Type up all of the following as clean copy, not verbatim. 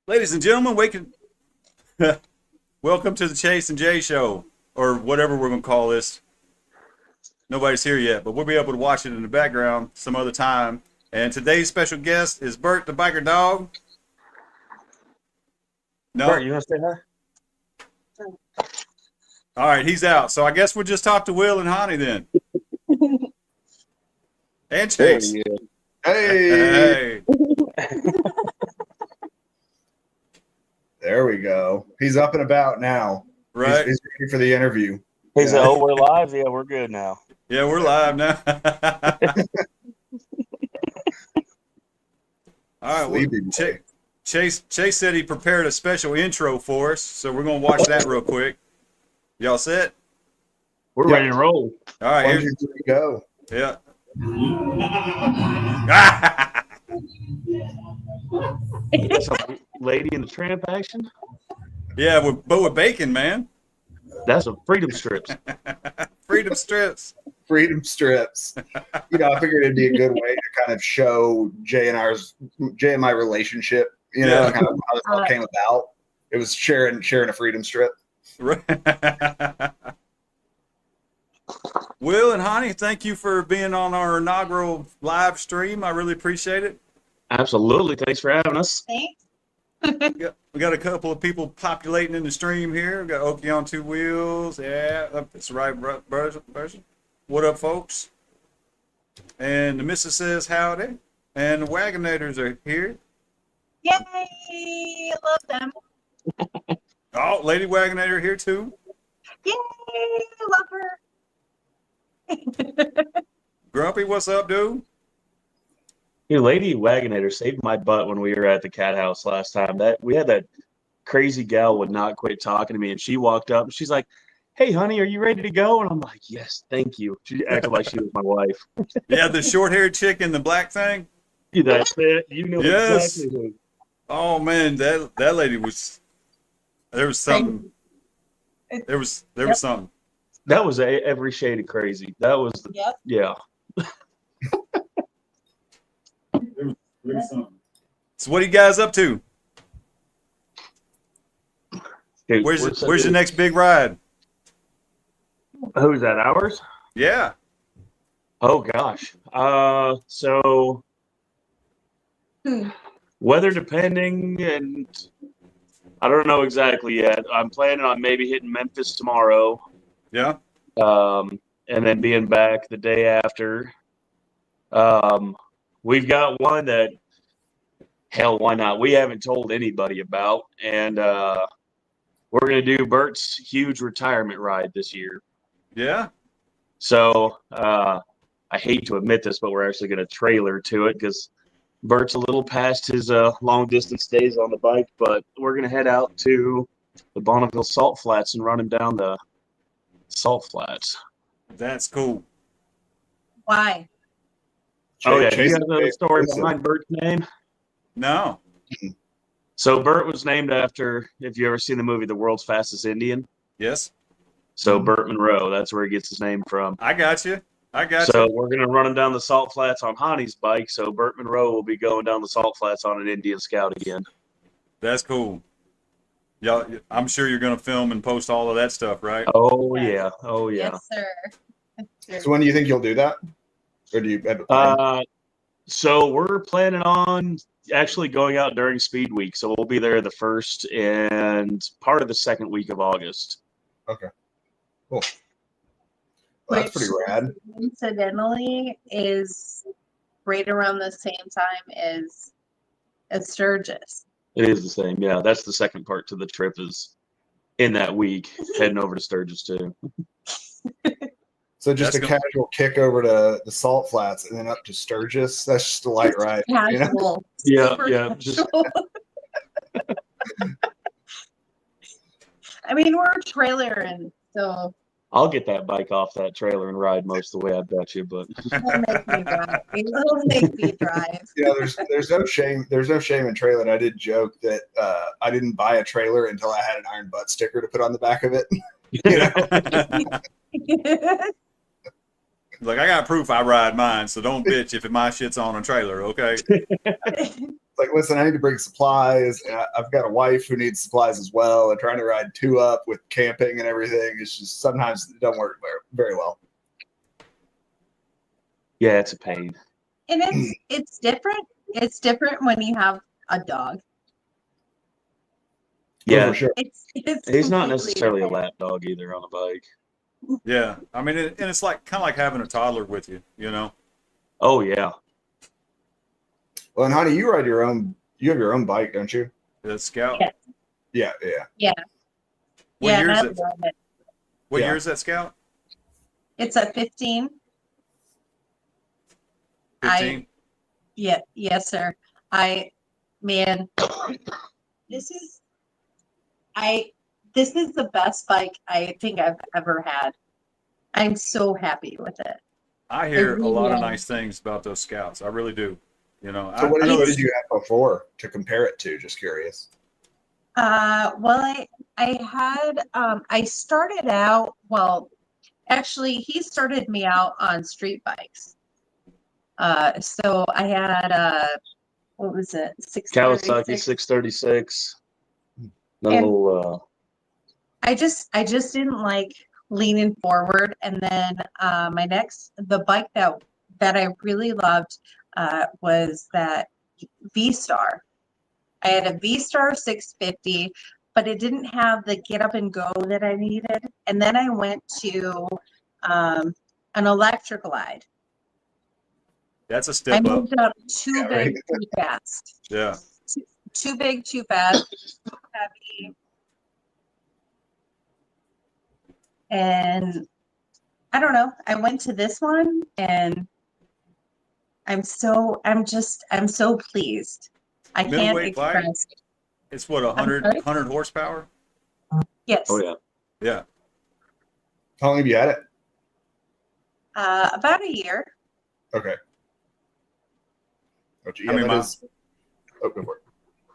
Ladies and gentlemen, welcome to the Chase and Jay show, or whatever we're going to call this. Nobody's here yet, but we'll be able to watch it in the background some other time. And today's special guest is Burt the Biker Dog. No? Burt, you want to say hi? All right, he's out. So I guess we'll just talk to Will and Honey then. And Chase. Hey. Hey. There we go. He's up and about now. Right. He's ready for the interview. He said, "Oh, we're live. Yeah, we're good now." Yeah, we're live now. All right. Well, Chase said he prepared a special intro for us, so we're going to watch that real quick. Y'all set? We're ready to roll. All right. Here we go. Yeah. Some Lady in the Tramp action. Yeah, but with bacon, man. That's a freedom strips. Freedom strips. Freedom strips. I figured it'd be a good way to kind of show Jay and my relationship. Kind of how this all came about. It was sharing a freedom strip. Right. Will and Honey, thank you for being on our inaugural live stream. I really appreciate it. Absolutely. Thanks for having us. Thanks. We got a couple of people populating in the stream here. We got Okie on 2 wheels. Yeah, it's the right person. What up, folks? And the missus says howdy. And the Wagonators are here. Yay! Love them. Oh, Lady Wagonator here too. Yay! Love her. Grumpy, what's up, dude? Your Lady Wagonator saved my butt when we were at the cat house last time. That we had that crazy gal would not quit talking to me, and she walked up and she's like, "Hey, honey, are you ready to go?" And I'm like, "Yes, thank you." She acted like she was my wife. Yeah, the short-haired chick in the black thing. Yeah, that's it. You know Yes. exactly who. Oh man, that lady was. There was something. There was something. That was every shade of crazy. That was yeah. There was something. So what are you guys up to? Dude, Where's the next big ride? Who's that? Ours? Yeah. Oh gosh. So weather depending, and I don't know exactly yet. I'm planning on maybe hitting Memphis tomorrow. Yeah. And then being back the day after. We've got one that, hell, why not? We haven't told anybody about, and we're going to do Burt's huge retirement ride this year. Yeah. So I hate to admit this, but we're actually going to trailer to it because Burt's a little past his long-distance days on the bike, but we're going to head out to the Bonneville Salt Flats and run him down the Salt Flats. That's cool. Why? Oh, yeah. Do you know the story behind Burt's name? No. So Burt was named after, if you ever seen the movie The World's Fastest Indian. Yes. So Burt Monroe, that's where he gets his name from. I got you. So we're going to run him down the Salt Flats on Honey's bike. So Burt Monroe will be going down the Salt Flats on an Indian Scout again. That's cool. Y'all, I'm sure you're going to film and post all of that stuff, right? Oh, yeah. Oh, yeah. Yes, sir. So when do you think you'll do that? Or do you have a plan? So we're planning on actually going out during Speed Week. So we'll be there the 1st and part of the 2nd week of August. Okay. Cool. Well, that's pretty rad. Incidentally, is right around the same time as Sturgis. It is the same. Yeah, that's the second part to the trip is in that week, heading over to Sturgis too. So just a casual kick over to the Salt Flats and then up to Sturgis. That's just a light ride. Casual. Yeah, yeah. Just I mean, we're trailering, so I'll get that bike off that trailer and ride most of the way, I bet you. But it'll make me drive. It'll make me drive. There's no shame. There's no shame in trailing. I did joke that I didn't buy a trailer until I had an iron butt sticker to put on the back of it. Like, I got proof I ride mine, so don't bitch if my shit's on a trailer, okay? like, listen, I need to bring supplies. And I've got a wife who needs supplies as well. And trying to ride 2-up with camping and everything, it's just sometimes it don't work very well. Yeah, it's a pain. And it's different. It's different when you have a dog. Yeah, For sure. It's he's not completely necessarily a different. lap dog either on a bike. Yeah, I mean, and it's like kind of like having a toddler with you, you know. Oh yeah, Well, and honey, you ride your own. You have your own bike, don't you? The Scout. Yeah. Yeah. What Yeah, year and is I it? love it. What Yeah. year is that Scout? It's a 15. 15. Yeah, yes, sir. Man, this is this is the best bike I think I've ever had. I'm so happy with it. I hear a really lot of am. nice things about those Scouts. I really do. You know, So what I know did there's you have before to compare it to? Just curious. Well, I had I started out, well, actually he started me out on street bikes. So I had what was it? Kawasaki 636. 636. And No, I just didn't like leaning forward. And then the bike that I really loved was that V-Star. I had a V-Star 650, but it didn't have the get up and go that I needed. And then I went to an electric glide. that's a I step up. moved up too Yeah, big, right. too fast. Yeah. Too big, too fast, too heavy. And I don't know. I went to this one and I'm so pleased. I can't Middleweight bike. express. It's what, I'm 100 sorry? 100 horsepower? Yes. oh yeah. Yeah. How long have you had it? About a year. Okay. Gotcha. How Yeah, many that miles? is. Oh, go for it.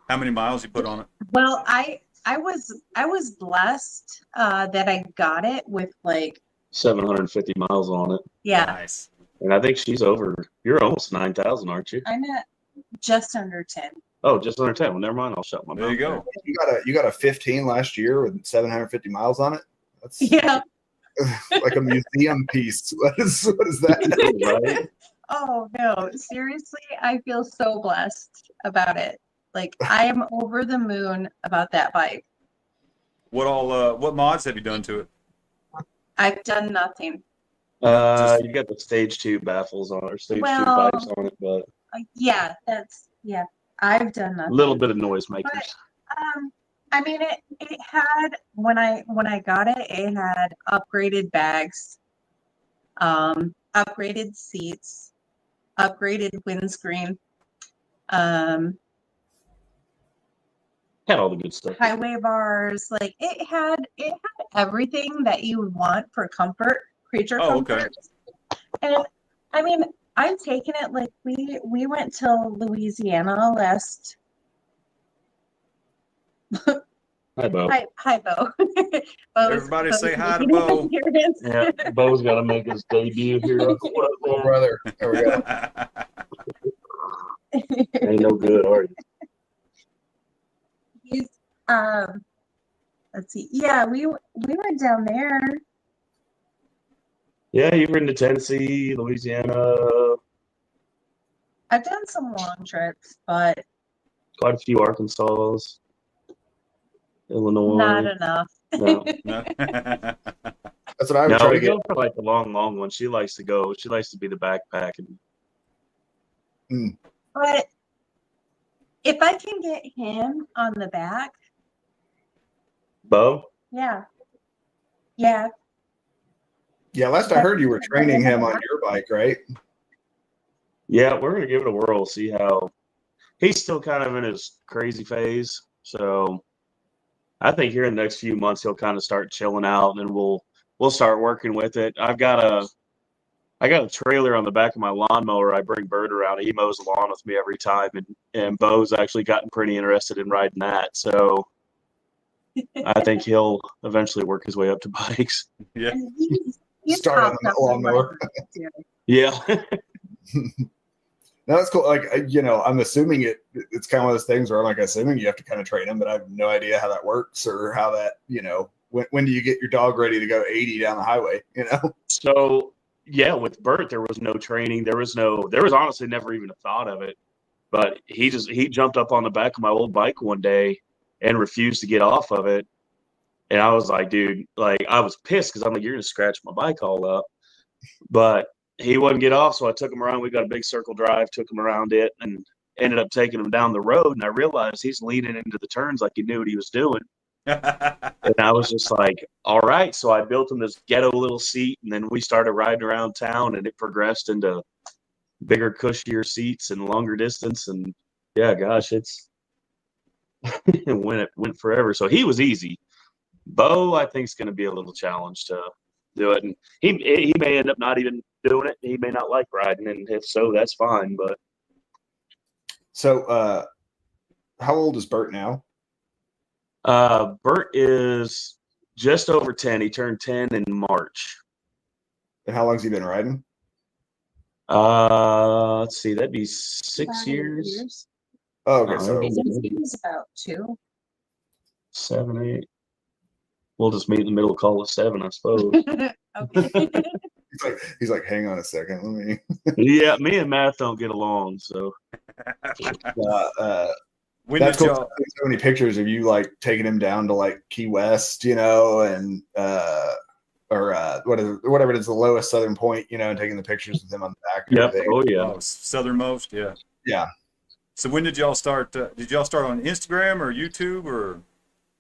How many miles you put on it? Well, I was blessed that I got it with like 750 miles on it, yeah, Nice. and I think she's over. You're almost 9,000, aren't you? I'm at just under 10. Oh, just under 10. Well, never mind. I'll shut my There mouth. you go. You got a 15 last year with 750 miles on it. That's Yeah. like a museum piece. What is that? Right? Oh no, seriously, I feel so blessed about it. Like I am over the moon about that bike. What mods have you done to it? I've done nothing. You got the stage 2 baffles on it, or stage 2 Well, bikes on it, but Yeah, I've done a nothing. little bit of noisemakers. I mean it had when I got it, it had upgraded bags, upgraded seats, upgraded windscreen, Had all the good stuff. highway bars, like it had everything that you would want for comfort, creature Oh, okay. comfort. And I mean, I've taken it like we went to Louisiana last. Hi, Bo. Hi, Bo. Everybody say hi to Bo. Here it is. Yeah, Bo's got to make his debut here. What up, Oh, man? brother. There we go. Ain't no good, are you? He's let's see. Yeah, we went down there. Yeah, you've been to Tennessee, Louisiana, I've done some long trips, but quite a few Arkansas, Illinois. not enough. No. No. That's what I would No, try we to get. go for like the long one. She likes to go. She likes to be the backpack. And But if I can get him on the back, Bo? yeah. Yeah, last I heard you were training him on your bike, right? Yeah, we're gonna give it a whirl. See how he's still kind of in his crazy phase. So I think here in the next few months he'll kind of start chilling out, and we'll start working with it. I got a trailer on the back of my lawnmower. I bring Burt around. He mows the lawn with me every time, and Bo's actually gotten pretty interested in riding that. So I think he'll eventually work his way up to bikes. Yeah. And he's Start on hopped the up on lawnmower. bikes, too. Yeah. No, that's cool. Like, I'm assuming it's kind of one of those things where I'm like assuming you have to kind of train them, but I have no idea how that works or how that, when do you get your dog ready to go 80 down the highway, So yeah, with Burt, there was no training. There was honestly never even a thought of it. But he jumped up on the back of my old bike one day and refused to get off of it. And I was like, dude, like I was pissed because I'm like, you're gonna scratch my bike all up. But he wouldn't get off, so I took him around. We got a big circle drive, took him around it, and ended up taking him down the road. And I realized he's leaning into the turns like he knew what he was doing. And I was just like, all right. So I built him this ghetto little seat, and then we started riding around town, and it progressed into bigger, cushier seats and longer distance. And yeah, gosh, it went forever. So he was easy. Bo, I think, is going to be a little challenge to do it, and he may end up not even doing it. He may not like riding, and if so, that's fine. But so, how old is Burt now? Burt is just over 10. He turned 10 in March. And how long's he been riding? Let's see, that'd be 6 years. Oh, okay. So He was about 2. 7, 8. We'll just meet in the middle of call of 7, I suppose. Okay. he's like, hang on a second, let me. Yeah, me and Matt don't get along, so. When That's did cool. y'all? So many pictures of you like taking him down to like Key West, and whatever it is, the lowest southern point, and taking the pictures of them on the back. And Yep. everything. Oh yeah. Oh, southernmost, yeah. Yeah. So when did y'all start? Did y'all start on Instagram or YouTube or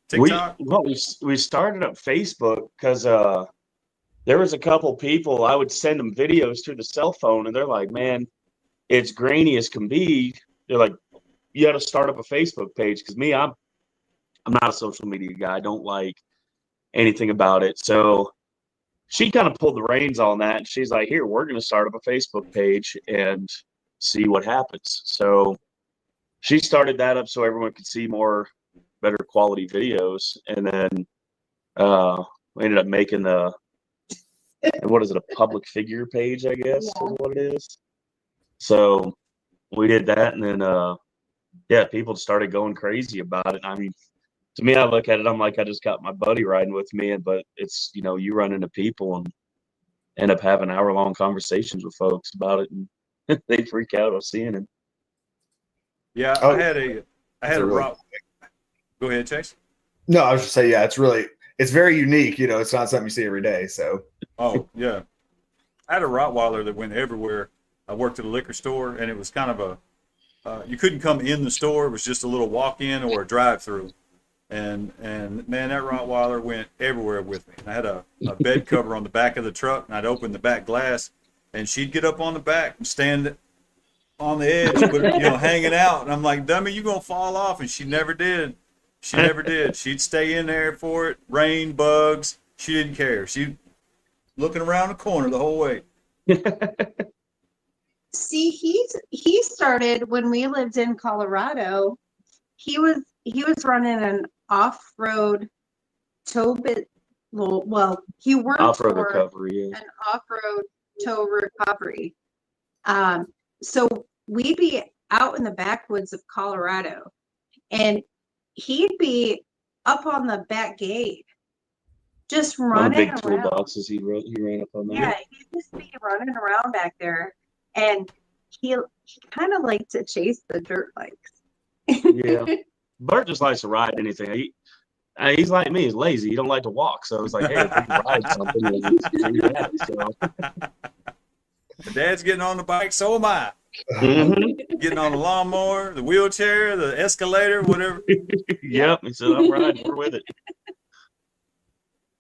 TikTok? We started up Facebook because there was a couple people I would send them videos through the cell phone, and they're like, "Man, it's grainy as can be." They're like, "You got to start up a Facebook page," because me, I'm not a social media guy. I don't like anything about it. So she kind of pulled the reins on that, and she's like, "Here, we're going to start up a Facebook page and see what happens." So she started that up so everyone could see more better quality videos, and then we ended up making a public figure page, I guess, is what it is. So we did that, and then people started going crazy about it. I mean, to me, I look at it, I'm like, I just got my buddy riding with me, but it's, you run into people and end up having hour-long conversations with folks about it, and they freak out on seeing it. Yeah, Oh, I had a really rock. Go ahead, Chase. No, I was just saying, yeah, it's very unique. It's not something you see every day. So. Oh yeah, I had a Rottweiler that went everywhere. I worked at a liquor store, and it was kind of you couldn't come in the store. It was just a little walk-in or a drive-through. And man, that Rottweiler went everywhere with me. And I had a bed cover on the back of the truck, and I'd open the back glass, and she'd get up on the back and stand on the edge, but hanging out. And I'm like, dummy, you gonna fall off? And she never did. She never did. She'd stay in there for it. Rain, bugs. She didn't care. She looking around the corner the whole way. See, he started when we lived in Colorado. He was running an off-road tow bit. Well, he worked Off-road for recovery, yeah. an off-road tow recovery. So we'd be out in the backwoods of Colorado, and he'd be up on the back gate, just One of the running big around. toolboxes he ran up on there. Yeah, he'd just be running around back there, and he kind of liked to chase the dirt bikes. Yeah. Burt just likes to ride anything. He's like me. He's lazy. He don't like to walk. So it's like, hey, if we can ride something, then do that. So. Dad's getting on the bike, so am I. Mm-hmm. Getting on the lawnmower, the wheelchair, the escalator, whatever. Yep. He said, I'm riding. We're with it.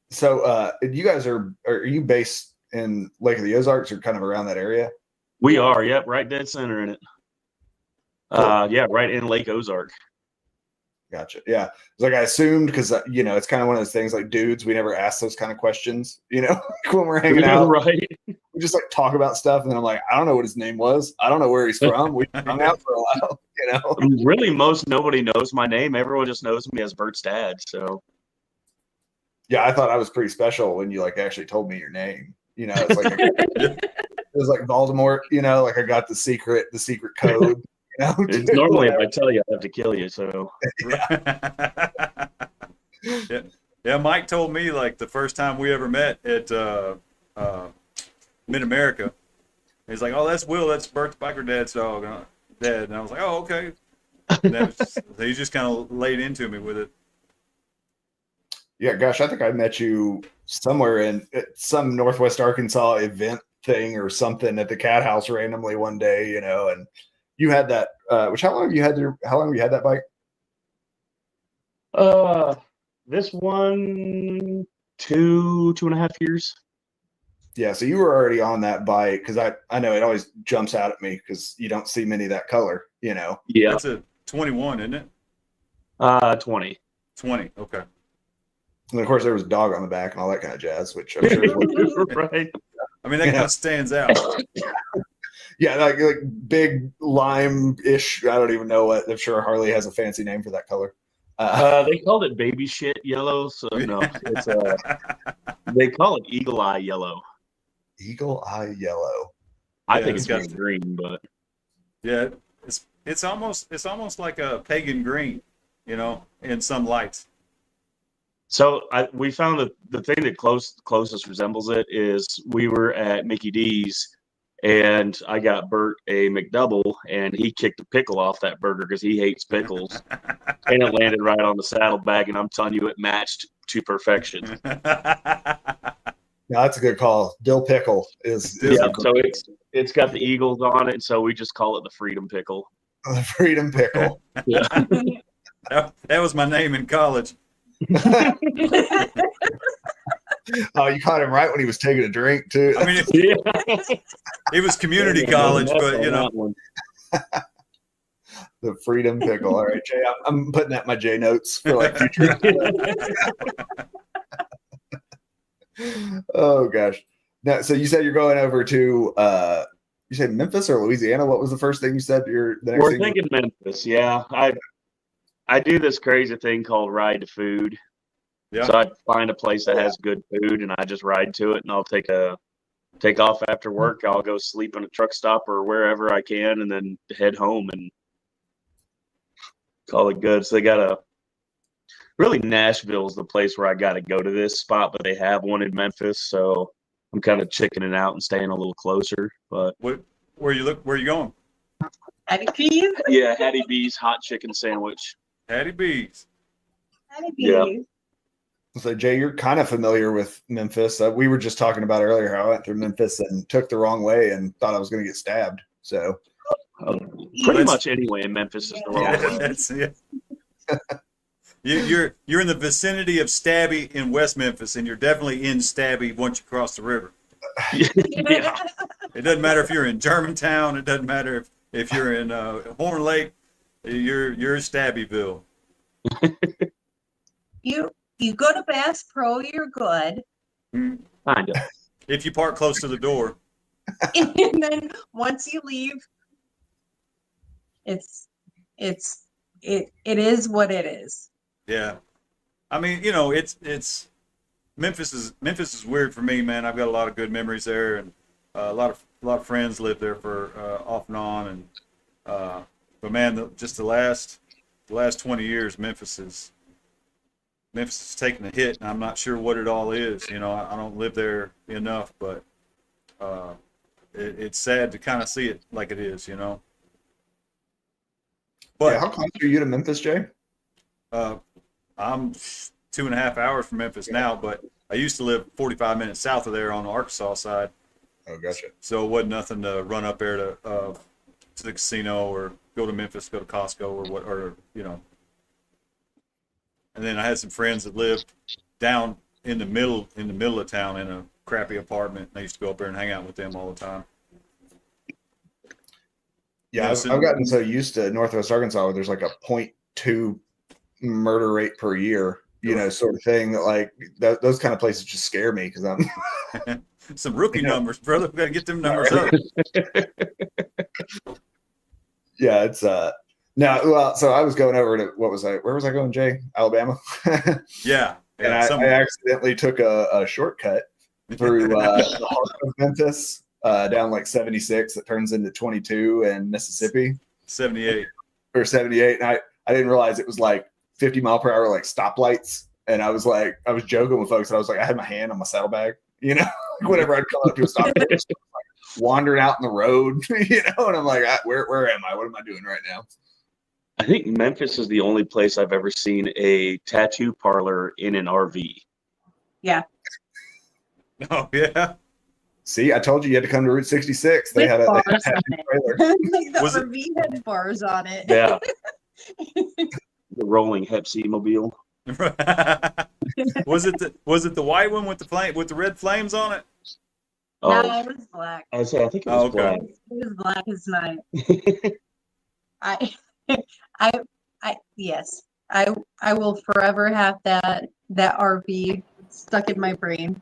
So, you guys are you based in Lake of the Ozarks or kind of around that area? We are. Yep. Right dead center in it. Cool. Yeah. Right in Lake Ozark. Gotcha. Yeah. It's like I assumed because, it's kind of one of those things like dudes, we never ask those kind of questions, when we're hanging out. Right. We just like talk about stuff. And then I'm like, I don't know what his name was. I don't know where he's from. We hung out for a while, Really, nobody knows my name. Everyone just knows me as Burt's dad. So. Yeah. I thought I was pretty special when you like actually told me your name. It's like, was like Voldemort, like I got the secret code. It's normally if I tell you, I have to kill you. So yeah. Mike told me like the first time we ever met at Mid America, he's like, "Oh, that's Will. That's Burt the Biker Dad's dog." Dad, and I was like, "Oh, okay." And that was he just kind of laid into me with it. Yeah, gosh, I think I met you somewhere in some Northwest Arkansas event thing or something at the Cat House randomly one day, and you had that. How long have you had that bike? this one 2.5 years. Yeah, so you were already on that bike because I know it always jumps out at me because you don't see many of that color, Yeah, That's a 21, isn't it? 20. 20. Okay. And of course, there was a dog on the back and all that kind of jazz, which I'm sure is Right. I mean, that kind of stands out. Yeah, like big lime-ish. I don't even know what. I'm sure Harley has a fancy name for that color. They called it baby shit yellow, so no, it's they call it eagle eye yellow. Eagle eye yellow. I Yeah, think it's it's got- green, but Yeah, it's almost like a pagan green, in some lights. so we found that the thing that closest resembles it is we were at Mickey D's and I got Bert a McDouble and he kicked the pickle off that burger because he hates pickles and it landed right on the saddlebag and I'm telling you it matched to perfection. No, that's a good call. Dill pickle is Yeah, so it's got the eagles on it, so we just call it the Freedom Pickle. the Freedom Pickle. Yeah. That was my name in college. Oh, you caught him right when he was taking a drink too. I mean, it was community college, but The Freedom Pickle. All right, Jay, I'm putting that in my J notes for like future. Oh gosh. Now, so you said you're going over to you said Memphis or Louisiana? What was the first thing you said? We're thinking Memphis. Yeah, I do this crazy thing called ride to food. Yeah. So I find a place that has good food, and I just ride to it, and I'll take off after work. I'll go sleep in a truck stop or wherever I can, and then head home and call it good. So they got really Nashville's the place where I got to go to this spot, but they have one in Memphis, so I'm kind of chickening out and staying a little closer. But where you going? Hattie B's. yeah, Hattie B's hot chicken sandwich. Hattie B's. Hattie B's. Yeah. So Jay, you're kind of familiar with Memphis. We were just talking about earlier how I went through Memphis and took the wrong way and thought I was going to get stabbed. So Pretty much anyway in Memphis is the wrong way. That's it. You're in the vicinity of Stabby in West Memphis, and you're definitely in Stabby once you cross the river. Yeah. It doesn't matter if you're in Germantown. It doesn't matter if you're in Horn Lake. You're Stabbyville. You go to Bass Pro, you're good. Kind of. If you park close to the door. And then once you leave, it is what it is. Yeah, I mean, it's Memphis is weird for me, man. I've got a lot of good memories there, and a lot of friends live there for off and on, and but man, just the last 20 years, Memphis is taking a hit, and I'm not sure what it all is. I don't live there enough, but it's sad to kind of see it like it is, But yeah, how close are you to Memphis, Jay? I'm 2.5 hours from Memphis now, but I used to live 45 minutes south of there on the Arkansas side. Oh, gotcha. So it wasn't nothing to run up there to the casino or go to Memphis, go to Costco And then I had some friends that lived down in the middle of town in a crappy apartment. And I used to go up there and hang out with them all the time. Yeah, Yes, I've gotten so used to Northwest Arkansas where there's like a 0.2 murder rate per year, sort of thing that like those kind of places just scare me because I'm some rookie numbers, brother. We got to get them numbers up. Yeah, it's so I was going over to where was I going, Jay? Alabama. Yeah. And I accidentally took a shortcut through the heart of Memphis. down like 76 that turns into 22 in Mississippi 78. or 78. And I didn't realize it was like 50 mile per hour, like stoplights. And I was joking with folks. And I was like, I had my hand on my saddlebag, whenever I'd come up to a stop, wandering out in the road, and I'm like, where am I? What am I doing right now? I think Memphis is the only place I've ever seen a tattoo parlor in an RV. Yeah. Oh, yeah. See, I told you had to come to Route 66. They With had a bars tattoo on it. trailer. Like the Was it- RV had bars on it. Yeah. The rolling Hep C mobile. Was it the white one with the red flames on it? Oh, No, it was black. I think it was Oh, okay. black. It was black as night. Yes. I will forever have that RV stuck in my brain.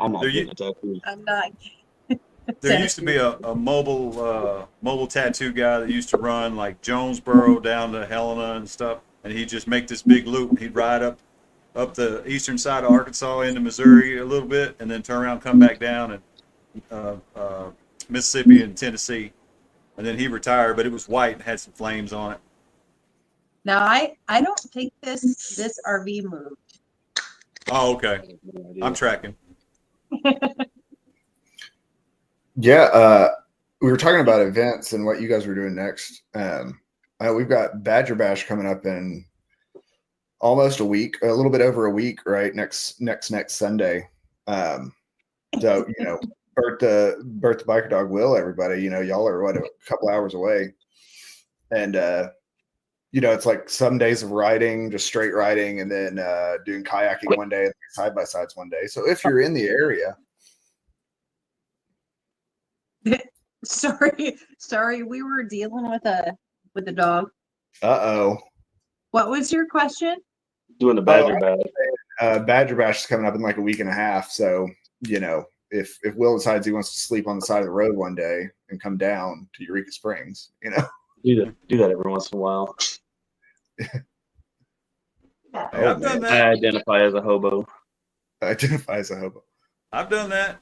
I'm not There you- getting a tattoo. I'm not. There used to be a mobile tattoo guy that used to run like Jonesboro down to Helena and stuff, and he'd just make this big loop. He'd ride up the eastern side of Arkansas into Missouri a little bit, and then turn around, come back down, and Mississippi and Tennessee, and then he retired. But it was white and had some flames on it. Now I don't think this RV moved. Oh, okay. I'm tracking. Yeah, we were talking about events and what you guys were doing next. We've got Badger Bash coming up in almost a week, a little bit over a week, right? Next Sunday. So Burt the Biker Dog will, everybody. Y'all are a couple hours away, and it's like some days of riding, just straight riding, and then doing kayaking one day and side by sides one day. So if you're in the area. Sorry, we were dealing with a dog. Uh-oh. What was your question? Doing the Badger Bash. Badger Bash is coming up in like a week and a half. So, if Will decides he wants to sleep on the side of the road one day and come down to Eureka Springs, Do that every once in a while. Hey, I've done I that. identify as a hobo. Identify as a hobo. I've done that.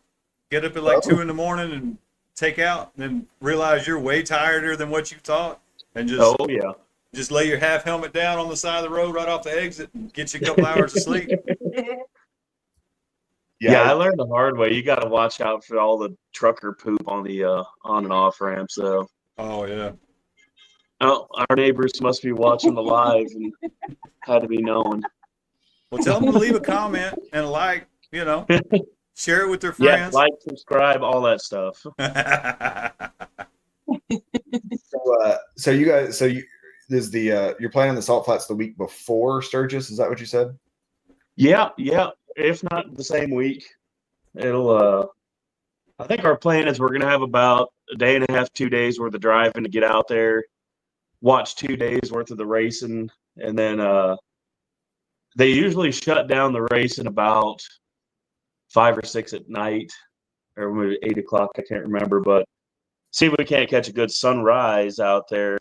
Get up at like 2 a.m. and take out, and then realize you're way tireder than what you thought, and Oh yeah. just lay your half helmet down on the side of the road right off the exit and get you a couple hours of sleep. Yeah, I learned the hard way. You got to watch out for all the trucker poop on the on and off ramp. So, Oh yeah. oh, our neighbors must be watching the live and had to be known. Well, tell them to leave a comment and a like. Share it with their Yeah, friends. like, subscribe, all that stuff. So you guys, you're planning the Salt Flats the week before Sturgis. Is that what you said? Yeah. If not the same week, it'll. I think our plan is we're gonna have about a day and a half, 2 days worth of driving to get out there, watch 2 days worth of the racing, and then they usually shut down the racing about 5 or 6 at night, or maybe 8 o'clock. I can't remember, but see if we can't catch a good sunrise out there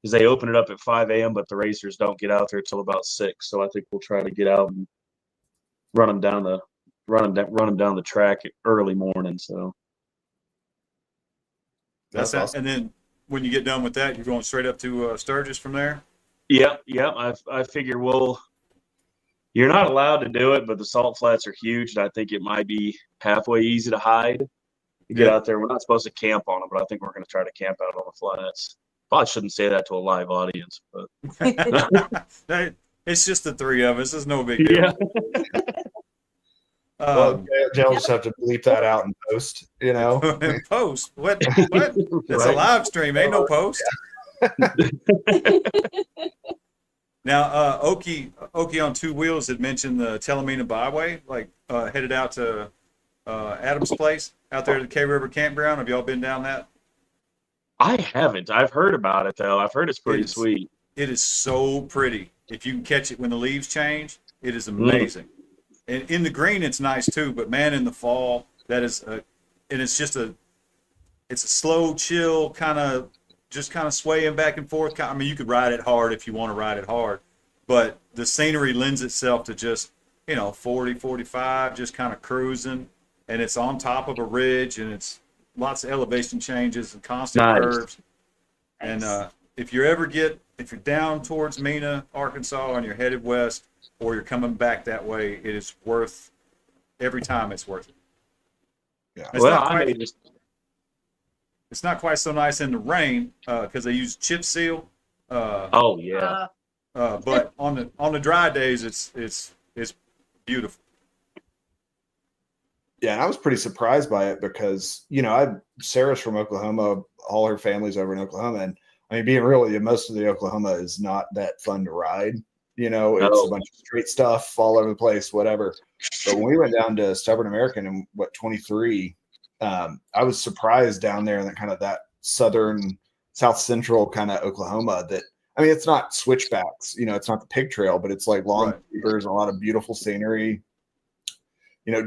because they open it up at 5 a.m. But the racers don't get out there till about 6. So I think we'll try to get out and run them down the track early morning. So That's awesome. And then when you get done with that, you're going straight up to Sturgis from there. yeah. I figure you're not allowed to do it, but the Salt Flats are huge, and I think it might be halfway easy to hide. To get out there. We're not supposed to camp on them, but I think we're going to try to camp out on the flats. Probably shouldn't say that to a live audience, but It's just the three of us. It's no big deal. yeah. Well, Jay'll just have to bleep that out and post. Post. What? It's a live stream. Ain't no post. Now, Okie on Two Wheels had mentioned the Telemina Byway, headed out to Adam's place out there at the K River Campground. Have y'all been down that? I haven't. I've heard about it, though. I've heard it's pretty sweet. It is so pretty. If you can catch it when the leaves change, it is amazing. And in the green, it's nice too. But man, in the fall, that is, and it's just it's a slow, chill kind of, just kind of swaying back and forth. I mean, you could ride it hard if you want to ride it hard, but the scenery lends itself to just 40, 45, just kind of cruising. and it's on top of a ridge, and it's lots of elevation changes and constant Nice. curves. And if you're down towards Mena, Arkansas, and you're headed west, or you're coming back that way, it is worth every time. It's worth it. Yeah. It's Well, not I quite, may just it's not quite so nice in the rain because they use chip seal. oh yeah. But on the dry days, it's beautiful. Yeah, and I was pretty surprised by it because, Sarah's from Oklahoma. All her family's over in Oklahoma. And I mean, being real with you, most of the Oklahoma is not that fun to ride. It's No. a bunch of street stuff all over the place, whatever. But when we went down to Stubborn American in 23, I was surprised down there in that southern, south central kind of Oklahoma that, I mean, it's not switchbacks, it's not the pig trail, but it's like long rivers, a lot of beautiful scenery,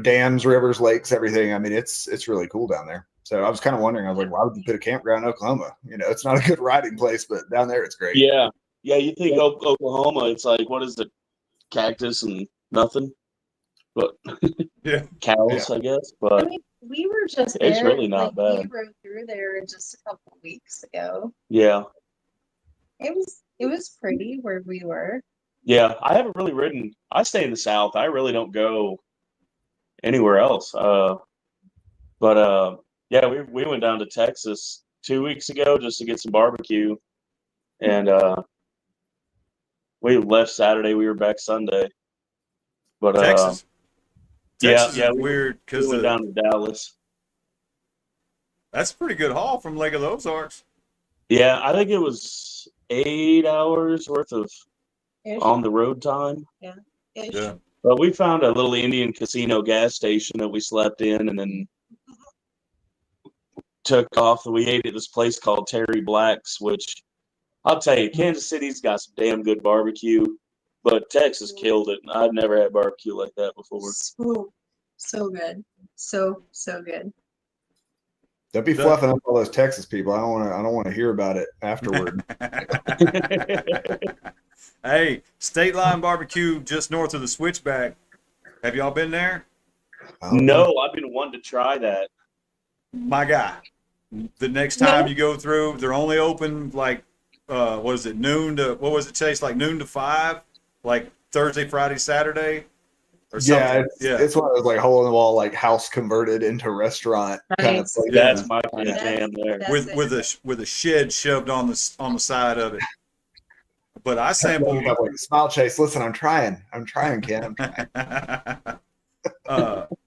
dams, rivers, lakes, everything. I mean, it's really cool down there. So I was kind of wondering, I was like, why would you put a campground in Oklahoma? It's not a good riding place, but down there it's great. Yeah. Yeah, you think Oklahoma, it's like, what is it? Cactus and nothing. But Yeah. cows, I guess. But we were just it's there, really not bad. We rode through there just a couple of weeks ago. Yeah. It was pretty where we were. Yeah. I haven't really ridden. I stay in the South. I really don't go anywhere else. But yeah, we went down to Texas 2 weeks ago just to get some barbecue. And we left Saturday, we were back Sunday. But Texas yeah, is we weird because went down to Dallas. that's a pretty good haul from Lake of the Ozarks. Yeah, I think it was 8 hours worth of Ish. on the road time. Ish. Yeah. But we found a little Indian casino gas station that we slept in and then took off. We ate at this place called Terry Black's, which I'll tell you, Kansas City's got some damn good barbecue, but Texas killed it. I've never had barbecue like that before. So good. So good. Don't be fluffing up all those Texas people. I don't want to hear about it afterward. Hey, State Line Barbecue just north of the Switchback. Have y'all been there? No, I've been wanting to try that. My guy. The next time you go through, they're only open like what is it, noon to Chase? Like noon to 5? Like Thursday, Friday, Saturday? Or something. It's one of those like hole in the wall, like house converted into restaurant kind of Nice. place. That's my kind of Yeah. jam there. That's with a shed shoved on the side of it. But I sampled. Smile Chase. Listen, I'm trying, Ken. I'm trying.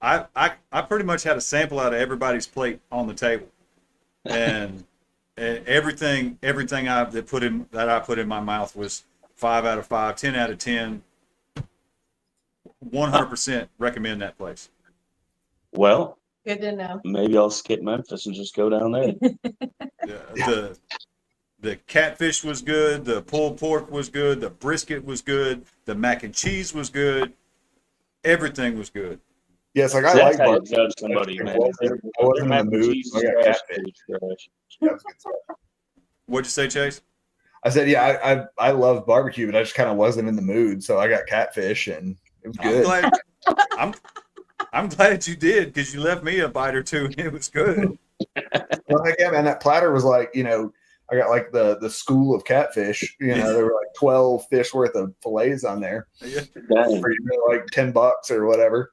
I pretty much had a sample out of everybody's plate on the table, and everything I put in my mouth was 5 out of 5, 10 out of 10. 100% recommend that place. Well, good to know. maybe I'll skip Memphis and just go down there. The catfish was good. The pulled pork was good. The brisket was good. The mac and cheese was good. Everything was good. Yes, like I That's like how you barbecue. judge somebody, man. I wasn't in the mood. So I got catfish. Trash. What'd you say, Chase? I said, yeah, I love barbecue, but I just kind of wasn't in the mood, so I got catfish, and it was good. I'm glad you did, because you left me a bite or two, and it was good. Well, heck yeah, man, that platter was like, I got like the school of catfish. There were like 12 fish worth of fillets on there Yeah. for like $10 or whatever.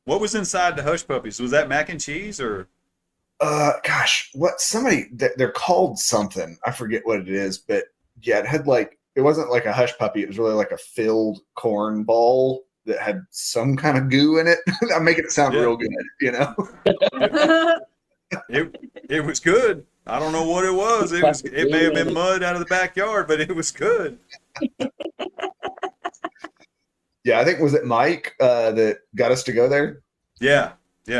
What was inside the hush puppies? Was that mac and cheese or? Gosh, they're called something. I forget what it is, but yeah, it had it wasn't like a hush puppy. It was really like a filled corn ball that had some kind of goo in it. I'm making it sound real good, It was good. I don't know what it was. It may have been mud out of the backyard, but it was good. Yeah, I think was it Mike that got us to go there? Yeah. He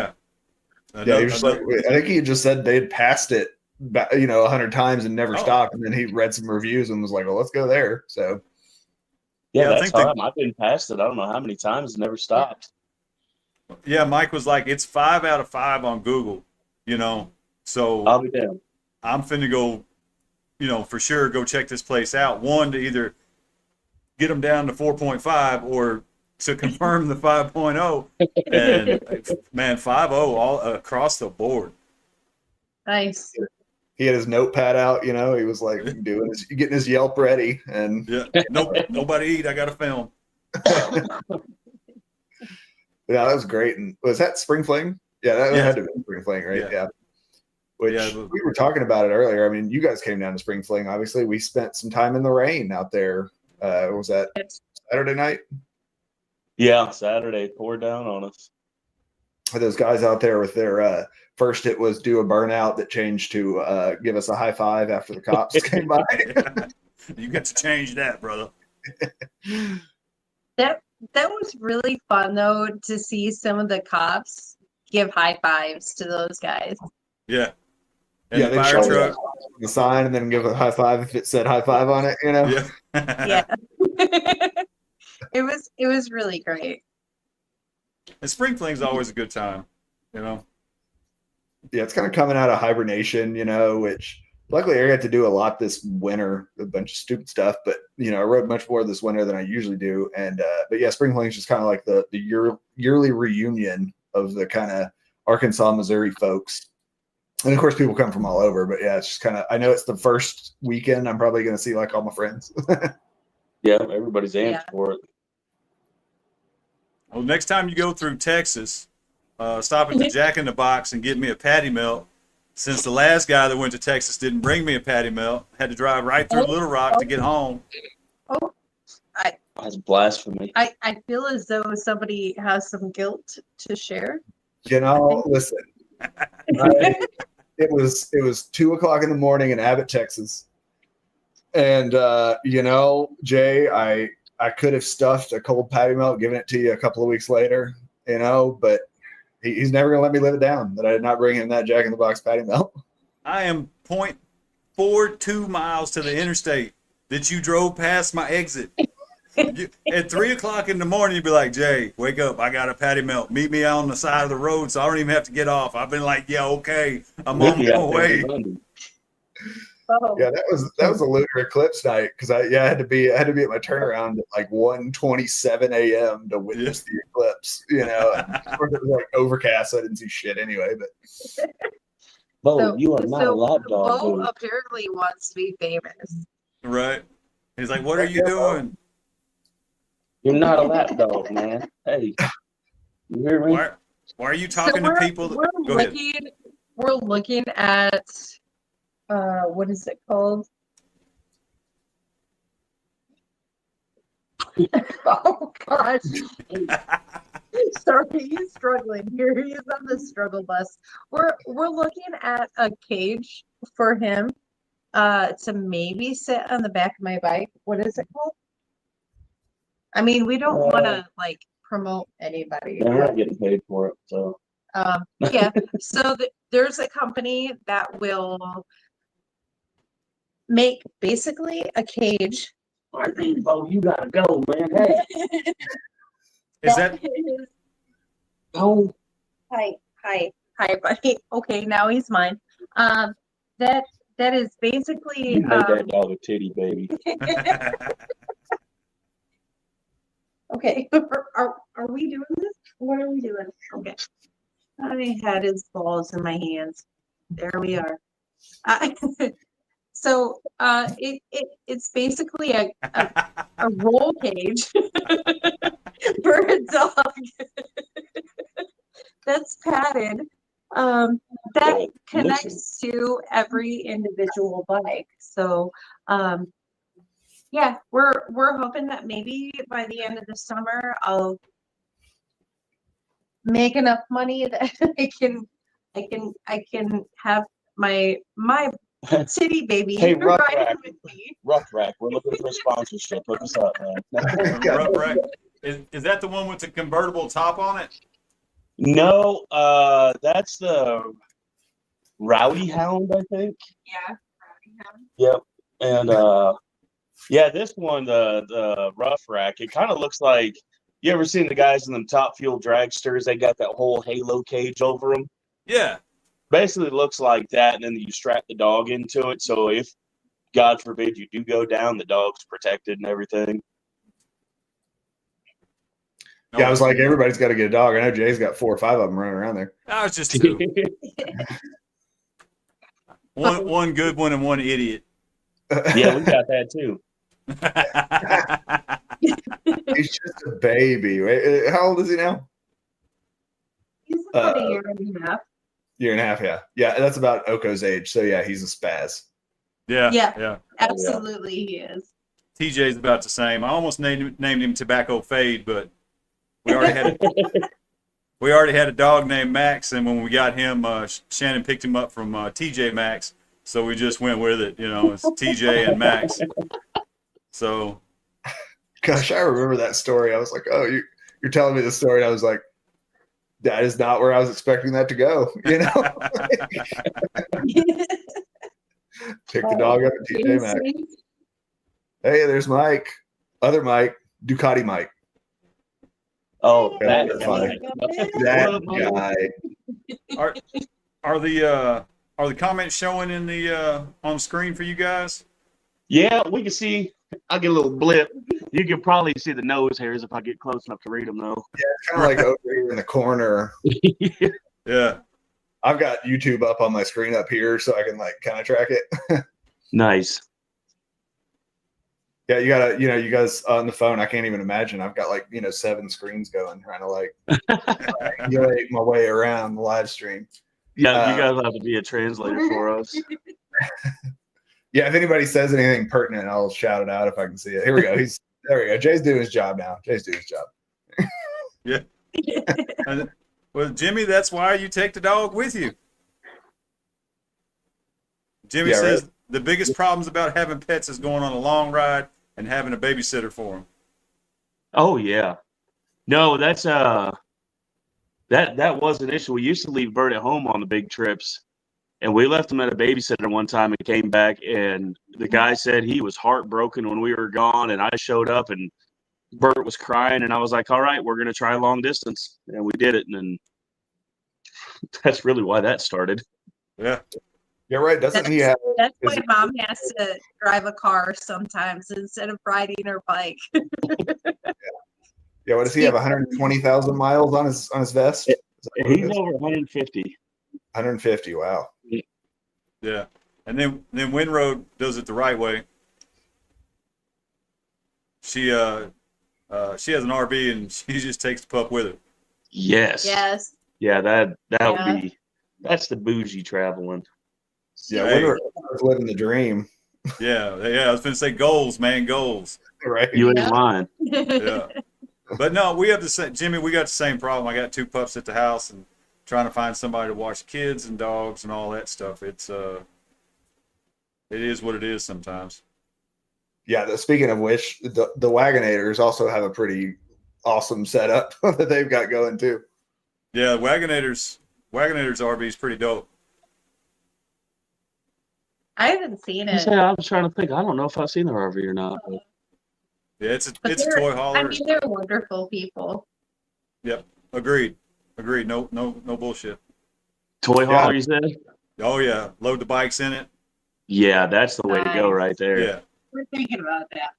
was just I think he just said they'd passed it, 100 times and never stopped, and then he read some reviews and was like, "Well, let's go there." So Yeah, I that's think time. I've been past it. I don't know how many times. Never stopped. Yeah, Mike was like, it's 5 out of 5 on Google, So I'll be down. I'm finna go, for sure go check this place out. One, to either get them down to 4.5 or to confirm the 5.0. And man, 5.0 all across the board. Nice. He had his notepad out, he was like getting his Yelp ready, and Yeah, nope, nobody eat. I got to film. yeah, that was great. And was that Spring Fling? Yeah, that had to be Spring Fling, right? Yeah. Which we were talking about it earlier. I mean, you guys came down to Spring Fling. Obviously, we spent some time in the rain out there. Was that Saturday night? Yeah, Saturday poured down on us. Those guys out there with their first, it was do a burnout that changed to give us a high five after the cops came by. You got to change that, brother. That was really fun though to see some of the cops give high fives to those guys. Yeah. And yeah, the they fire show truck. the sign and then give a high five if it said high five on it, Yeah. Yeah. It was really great. And Spring Fling's always a good time, Yeah, it's kind of coming out of hibernation, which luckily I got to do a lot this winter, a bunch of stupid stuff, but I rode much more this winter than I usually do. And but yeah, Spring Fling is just kind of like the yearly reunion of the kind of Arkansas, Missouri folks. And of course, people come from all over, but yeah, it's just kind of, I know it's the first weekend. I'm probably going to see like all my friends. Yeah, everybody's amped for it. Well, next time you go through Texas, stop at the Jack in the Box and get me a patty melt. Since the last guy that went to Texas didn't bring me a patty melt, had to drive right through Little Rock to get home. That's blasphemy. I feel as though somebody has some guilt to share. Listen, it was 2:00 in the morning in Abbott, Texas. And, Jay, I could have stuffed a cold patty melt, given it to you a couple of weeks later, but he's never going to let me live it down that I did not bring him that Jack in the Box patty melt. I am 0.42 miles to the interstate that you drove past my exit. At 3:00 in the morning, you'd be like, Jay, wake up. I got a patty melt. Meet me on the side of the road so I don't even have to get off. I've been like, yeah, okay. I'm on my way. Oh. Yeah, that was a lunar eclipse night because I had to be at my turnaround at like 1:27 a.m. to witness the eclipse. It was like overcast, so I didn't see shit anyway. But Bo, you are not a lap dog. Bo apparently wants to be famous. Right. He's like, what are you doing? You're not a lap dog, man. Hey, you hear me? Why are you talking to people? Go ahead. We're looking at what is it called? Oh gosh. Sorry, he's struggling here. He's on the struggle bus. We're looking at a cage for him to maybe sit on the back of my bike. What is it called? I mean, we don't want to like promote anybody. They're not getting paid for it, so. Yeah. So there's a company that will make basically a cage. Bo, you gotta go, man. Hey. Is that? Oh. Hi, buddy. Okay, now he's mine. That is basically. You made that dog a titty baby. Okay, are we doing this? What are we doing? Okay. I had his balls in my hands. There we are. So it's basically a roll cage for a dog that's padded that connects to every individual bike. So yeah, we're hoping that maybe by the end of the summer I'll make enough money that I can have my city baby Hey, Rough riding Rack. with me. Rough Rack, we're looking for a sponsorship. Hook us up, man. Rough Rack. Is that the one with the convertible top on it? No, that's the Rowdy Hound, I think. Yeah. Yep. And yeah, this one, the Rough Rack, it kind of looks like, you ever seen the guys in them Top Fuel dragsters? They got that whole halo cage over them. Yeah. Basically looks like that, and then you strap the dog into it. So if, God forbid, you do go down, the dog's protected and everything. Yeah, I was like, everybody's got to get a dog. I know Jay's got 4 or 5 of them running around there. I was just two. One good one and one idiot. Yeah, we got that too. He's just a baby. Right? How old is he now? He's about a year and a half. Year and a half, yeah. Yeah, that's about Oko's age. So, yeah, he's a spaz. Yeah. Absolutely, he is. TJ's about the same. I almost named him Tobacco Fade, but we already had a dog named Max, and when we got him, Shannon picked him up from TJ Maxx, so we just went with it. It's TJ and Max. So, Gosh, I remember that story. I was like, oh, you're telling me the story. And I was like, that is not where I was expecting that to go. Pick the dog up at TJ Maxx. Hey, there's Mike. Other Mike, Ducati Mike. Oh, Yeah, that's funny. funny. That guy. are the comments showing in the on screen for you guys? Yeah, we can see. I'll get a little blip. You can probably see the nose hairs if I get close enough to read them, though. Yeah, it's kind of like over here in the corner. Yeah. I've got YouTube up on my screen up here so I can kind of track it. Nice. Yeah, you guys on the phone, I can't even imagine. I've got 7 screens going, trying to triangulate my way around the live stream. Yeah, you guys have to be a translator for us. Yeah, if anybody says anything pertinent, I'll shout it out if I can see it. Here we go. There we go. Jay's doing his job now. Jay's doing his job. Yeah. Well, Jimmy, that's why you take the dog with you. Jimmy says right. The biggest problems about having pets is going on a long ride and having a babysitter for them. Oh yeah. No, that's that was an issue. We used to leave Bert at home on the big trips, and we left him at a babysitter one time and came back, and the guy said he was heartbroken when we were gone, and I showed up and Bert was crying, and I was like, all right, we're gonna try long distance, and we did it, and then that's really why that started. Yeah. You're right. Doesn't he have? That's why Mom has to drive a car sometimes instead of riding her bike. Yeah. What does he have? 120,000 miles on his vest? He's over 150. 150. Wow. Yeah. And then Winroad does it the right way. She has an RV and she just takes the pup with her. Yes. Yes. Yeah, that would be that's the bougie traveling. Yeah, Hey. we're living the dream. Yeah. I was going to say goals, man, goals. Right. You ain't lying. Yeah. But no, we have the same, Jimmy, we got the same problem. I got 2 pups at the house and trying to find somebody to watch kids and dogs and all that stuff. It is what it is sometimes. Yeah. Speaking of which, the Wagonators also have a pretty awesome setup that they've got going too. Yeah, Wagonators RV is pretty dope. I haven't seen it. I was trying to think. I don't know if I've seen the RV or not. But Yeah, it's a they're- toy hauler. I mean, they're wonderful people. Yep. Agreed. No bullshit. toy Yeah. hauler, you said? Oh yeah, load the bikes in it. Yeah, that's the way to go Nice. right there. Yeah. We're thinking about that.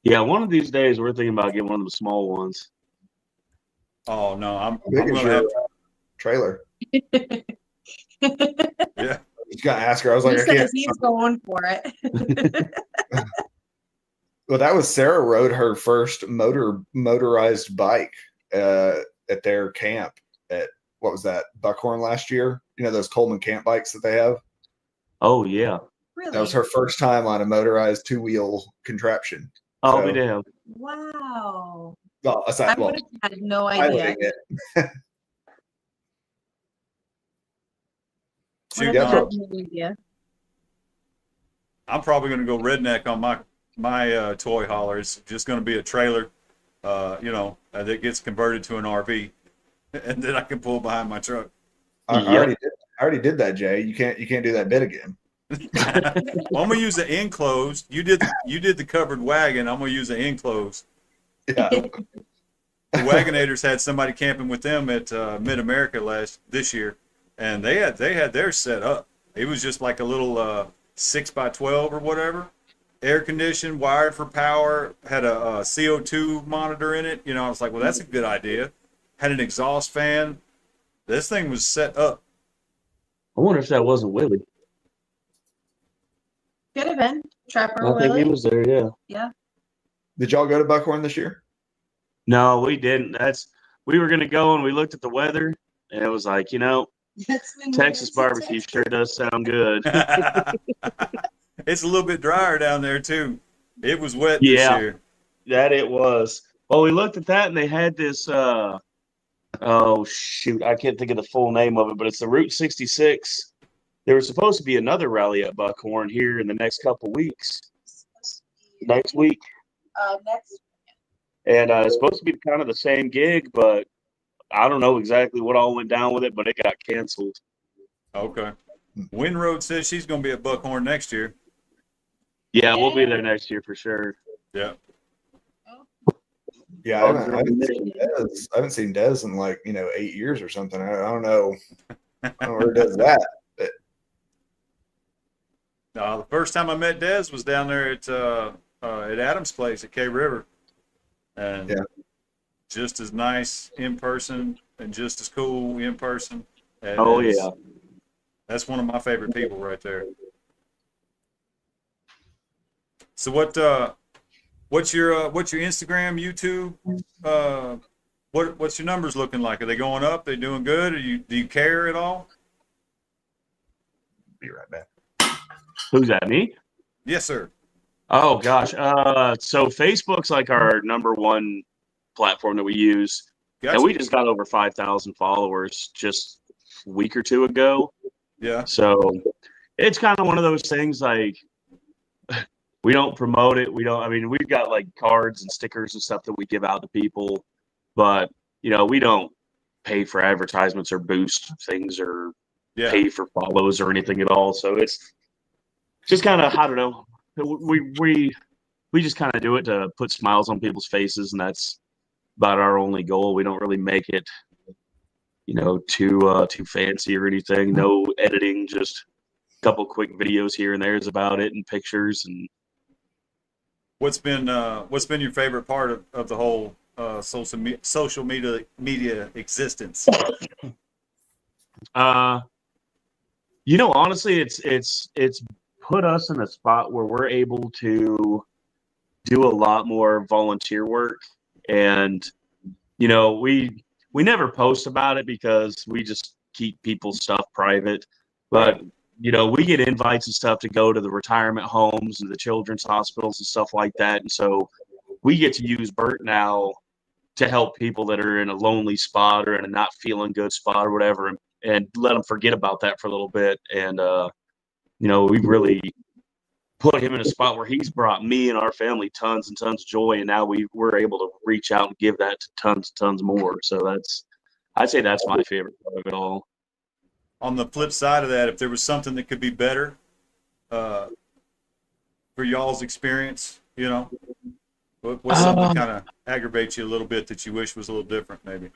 Yeah, one of these days we're thinking about getting one of the small ones. Oh no, I'm How big is gonna your have. trailer? Yeah. Just gotta ask her. I was He like, I says can't. he's going for it. Well, that was Sarah rode her first motorized bike at their camp at what was that, Buckhorn last year? You know those Coleman camp bikes that they have. Oh yeah. Really? That was her first time on a motorized 2-wheel contraption. Oh, So- we damn. Wow. Well, I aside, well, would have had no idea. piloting it. Would Shoot, Yeah, have no, had no idea. I'm probably gonna go redneck on my toy hauler. It's just gonna be a trailer, that gets converted to an RV, and then I can pull behind my truck. I Yep. already did that, Jay. You can't do that bit again. Well, I'm gonna use the enclosed. You did the covered wagon. I'm gonna use the enclosed. Yeah. The Wagonators had somebody camping with them at Mid America this year, and they had theirs set up. It was just like a little 6x12 or whatever, air conditioned, wired for power, had a, CO2 monitor in it. I was like, well, that's a good idea. Had an exhaust fan. This thing was set up. I wonder if that wasn't Willie. Could have been Trapper I think he Willie. was there. Yeah. Yeah. Did y'all go to Buckhorn this year? No, we didn't. We were gonna go and we looked at the weather and it was like, Texas barbecue sure does sound good. It's a little bit drier down there too. It was wet this Yeah. year. That it was. Well, we looked at that and they had this oh shoot, I can't think of the full name of it, but it's the Route 66. There was supposed to be another rally at Buckhorn here in the next couple weeks. Next week. Next. And it's supposed to be kind of the same gig, but I don't know exactly what all went down with it, but it got canceled. Okay. Winroad says she's going to be at Buckhorn next year. Yeah, we'll be there next year for sure. Yeah. Yeah, I haven't seen Dez in like 8 years or something. I don't know. I don't know where Dez that. But The first time I met Dez was down there at Adam's place at K River, and Yeah. just as nice in person and just as cool in person. And Oh yeah. that's one of my favorite people right there. So what's your Instagram, YouTube? What's your numbers looking like? Are they going up? They doing good? Do you care at all? be right back. Who's that? Me? Yes, sir. Oh gosh. So Facebook's like our number one platform that we use. Gotcha. And we just got over 5,000 followers just a week or two ago. Yeah. So it's kind of one of those things like we don't promote it. We've got like cards and stickers and stuff that we give out to people, but we don't pay for advertisements or boost things or pay for follows or anything at all. So it's just kind of, I don't know. We just kind of do it to put smiles on people's faces, and that's about our only goal. We don't really make it, too fancy or anything. No editing, just a couple quick videos here and there is about it, and pictures. And what's been your favorite part of the whole social media existence? Honestly, it's put us in a spot where we're able to do a lot more volunteer work. And we never post about it because we just keep people's stuff private, but we get invites and stuff to go to the retirement homes and the children's hospitals and stuff like that. And so we get to use Burt now to help people that are in a lonely spot or in a not feeling good spot or whatever, and let them forget about that for a little bit. And we've really put him in a spot where he's brought me and our family tons and tons of joy, and now we're able to reach out and give that to tons and tons more. So I'd say that's my favorite part of it all. On the flip side of that, if there was something that could be better for y'all's experience, what's something that kind of aggravates you a little bit that you wish was a little different, maybe?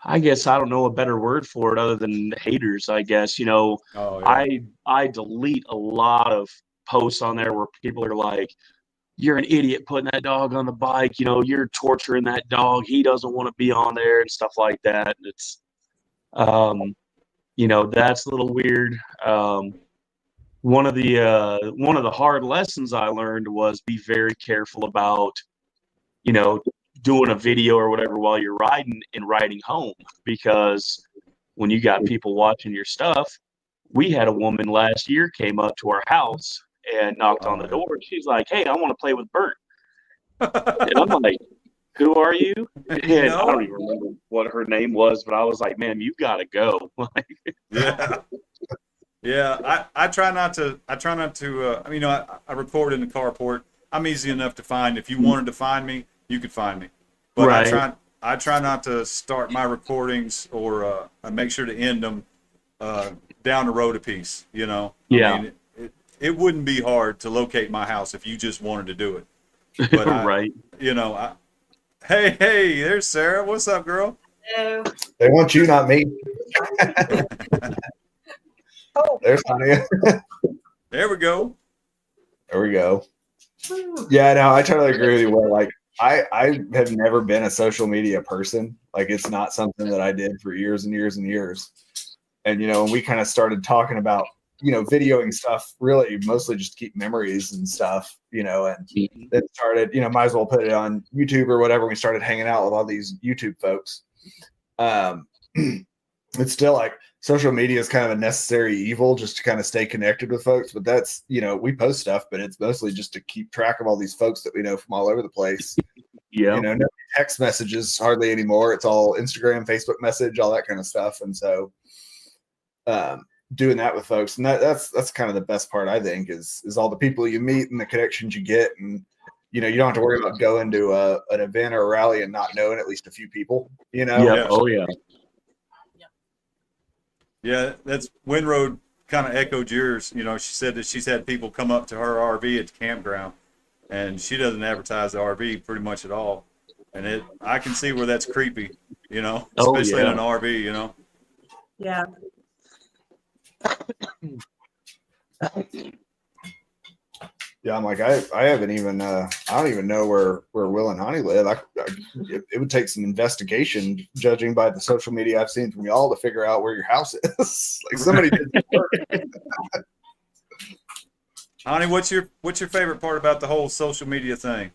I guess I don't know a better word for it other than haters, I guess. Oh, yeah. I delete a lot of posts on there where people are like, you're an idiot putting that dog on the bike, you're torturing that dog. He doesn't want to be on there and stuff like that. And it's, that's a little weird. One of the hard lessons I learned was be very careful about, doing a video or whatever while you're riding and riding home, because when you got people watching your stuff, we had a woman last year came up to our house and knocked on the door, and she's like, hey, I want to play with Burt. And I'm like, who are you? And I don't even remember what her name was, but I was like, man, you got to go. Yeah. Yeah, I try not to. I record in the carport. I'm easy enough to find. If you wanted to find me, you could find me. But Right. I try not to start my recordings or I make sure to end them down the road a piece. Yeah. It wouldn't be hard to locate my house if you just wanted to do it. But Right. Hey, there's Sarah. What's up, girl? Hello. They want you, not me. Oh, There's Honey. There we go. There we go. Yeah, no, I totally agree with you. Well, like I have never been a social media person. Like it's not something that I did for years and years and years. And when we kind of started talking about videoing stuff, really mostly just to keep memories and stuff, and then started, might as well put it on YouTube or whatever. We started hanging out with all these YouTube folks. It's still like social media is kind of a necessary evil just to kind of stay connected with folks. But that's, we post stuff, but it's mostly just to keep track of all these folks that we know from all over the place. Yeah. No text messages hardly anymore. It's all Instagram, Facebook message, all that kind of stuff. And so doing that with folks, and that's kind of the best part, I think, is all the people you meet and the connections you get. And you don't have to worry about going to an event or a rally and not knowing at least a few people, Yeah. Oh yeah. Yeah, that's Winroad kind of echoed yours. She said that she's had people come up to her RV at the campground, and she doesn't advertise the RV pretty much at all. And I can see where that's creepy, especially in an RV, yeah. Yeah, I'm like, I haven't even, I don't even know where Will and Honey live. It would take some investigation, judging by the social media I've seen from y'all, to figure out where your house is. Like somebody did the work. Honey, what's your favorite part about the whole social media thing?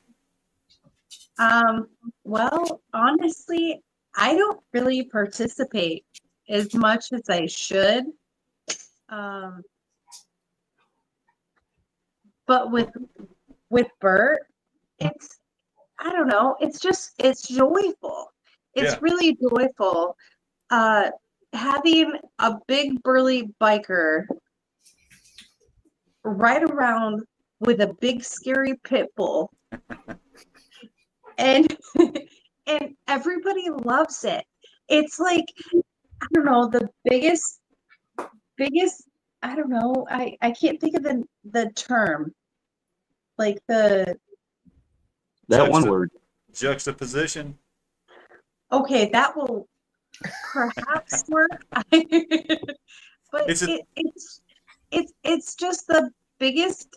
Well, honestly, I don't really participate as much as I should. But with Burt, I don't know, it's joyful. It's really joyful. Having a big burly biker ride around with a big scary pit bull. And and everybody loves it. It's like, I don't know, the biggest I don't know, I can't think of the term. Like that one word. Juxtaposition. Okay, that will perhaps work. But it's just the biggest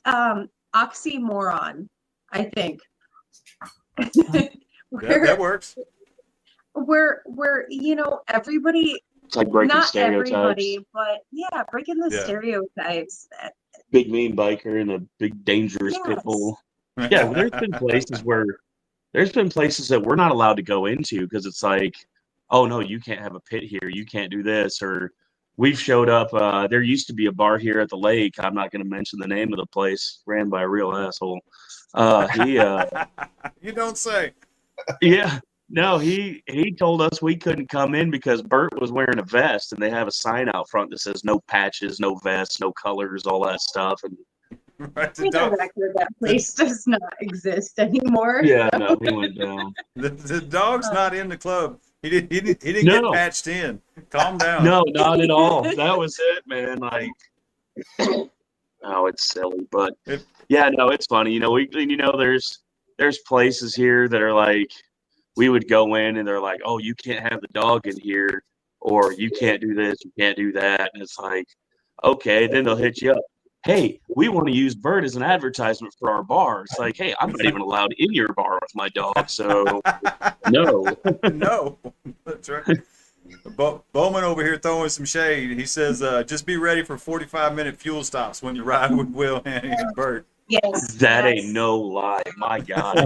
oxymoron, I think. That works. Where everybody, It's like breaking not stereotypes. everybody, but yeah, breaking the stereotypes. Big mean biker and a big dangerous pit bull. Yeah, there's been places that we're not allowed to go into because it's like, oh no, you can't have a pit here, you can't do this. Or we've showed up. There used to be a bar here at the lake. I'm not going to mention the name of the place, ran by a real asshole. You don't say. Yeah. No, he told us we couldn't come in because Burt was wearing a vest, and they have a sign out front that says no patches, no vests, no colors, all that stuff. And Right, For the record, that place does not exist anymore. yeah, no, he went down. the dog's not in the club. He didn't No. get patched in. Calm down. No, not at all. That was it, man. Like, oh, it's silly, but yeah, no, it's funny. There's places here that are like, we would go in and they're like, oh, you can't have the dog in here, or you can't do this, you can't do that, and it's like, okay, then they'll hit you up. Hey, we want to use Burt as an advertisement for our bar. It's like, hey, I'm not even allowed in your bar with my dog, so no. No, that's right. Bowman over here throwing some shade. He says, just be ready for 45-minute fuel stops when you ride with Will, Annie, and Burt. Yes. That ain't no lie. My God.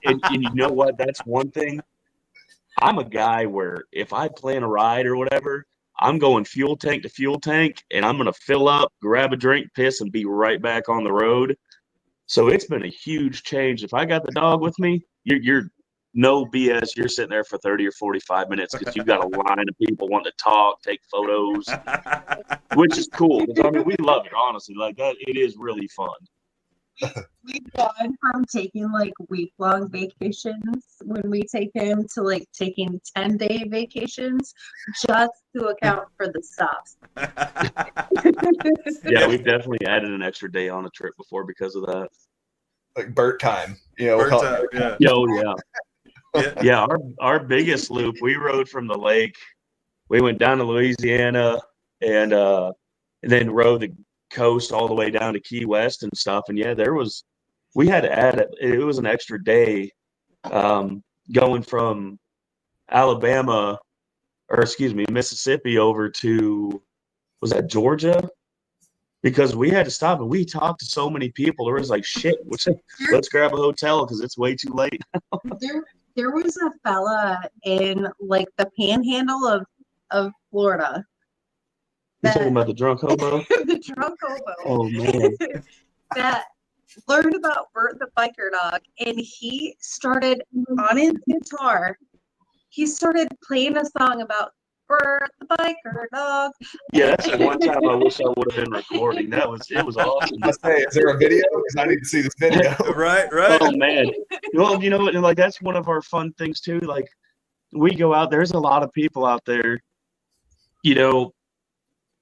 And you know what? That's one thing. I'm a guy where if I plan a ride or whatever, I'm going fuel tank to fuel tank, and I'm going to fill up, grab a drink, piss, and be right back on the road. So it's been a huge change. If I got the dog with me, you're no BS. You're sitting there for 30 or 45 minutes because you've got a line of people wanting to talk, take photos, which is cool. I mean, we love it, honestly. Like that, it is really fun. We've gone from taking like week-long vacations when we take him to like taking 10-day vacations just to account for the stops. Yeah, we've definitely added an extra day on a trip before because of that. Like Burt time, Burt time, yeah. Oh yeah. Yeah, our biggest loop, we rode from the lake. We went down to Louisiana, and and then rode the coast all the way down to Key West and stuff. And yeah, we had to add it was an extra day going from Alabama, or excuse me, Mississippi over to, was that Georgia? Because we had to stop and we talked to so many people. There was like, shit, let's grab a hotel because it's way too late. There was a fella in like the panhandle of Florida. You talking about the drunk hobo? The drunk hobo. Oh man. That learned about Burt the Biker Dog, and he started on his guitar. He started playing a song about Burt the Biker Dog. Yeah, that's the one time I wish I would have been recording. It was awesome. Let's say, is there a video? Because I need to see this video. Right. Oh man. Well, you know what? Like that's one of our fun things too. Like we go out. There's a lot of people out there. You know,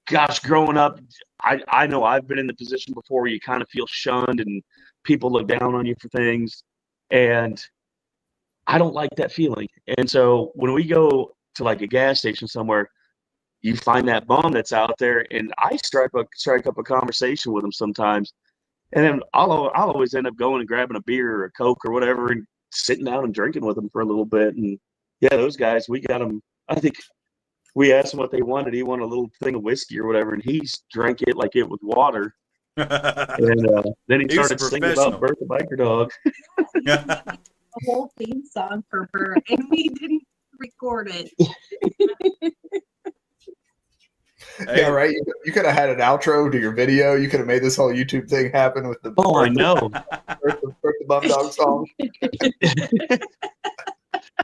gosh, growing up, I know I've been in the position before where you kind of feel shunned and people look down on you for things, and I don't like that feeling. And so when we go to like a gas station somewhere, you find that bum that's out there, and I strike up a conversation with them sometimes, and then I'll always end up going and grabbing a beer or a Coke or whatever and sitting down and drinking with them for a little bit. And yeah, those guys, we got them. I think we asked him what they wanted. He wanted a little thing of whiskey or whatever, and he drank it like it was water. And then he started singing about Burt the Biker Dog. A whole theme song for Burt, and we didn't record it. Yeah, right. You could have had an outro to your video. You could have made this whole YouTube thing happen with the I know. Burt the Bum Dog song.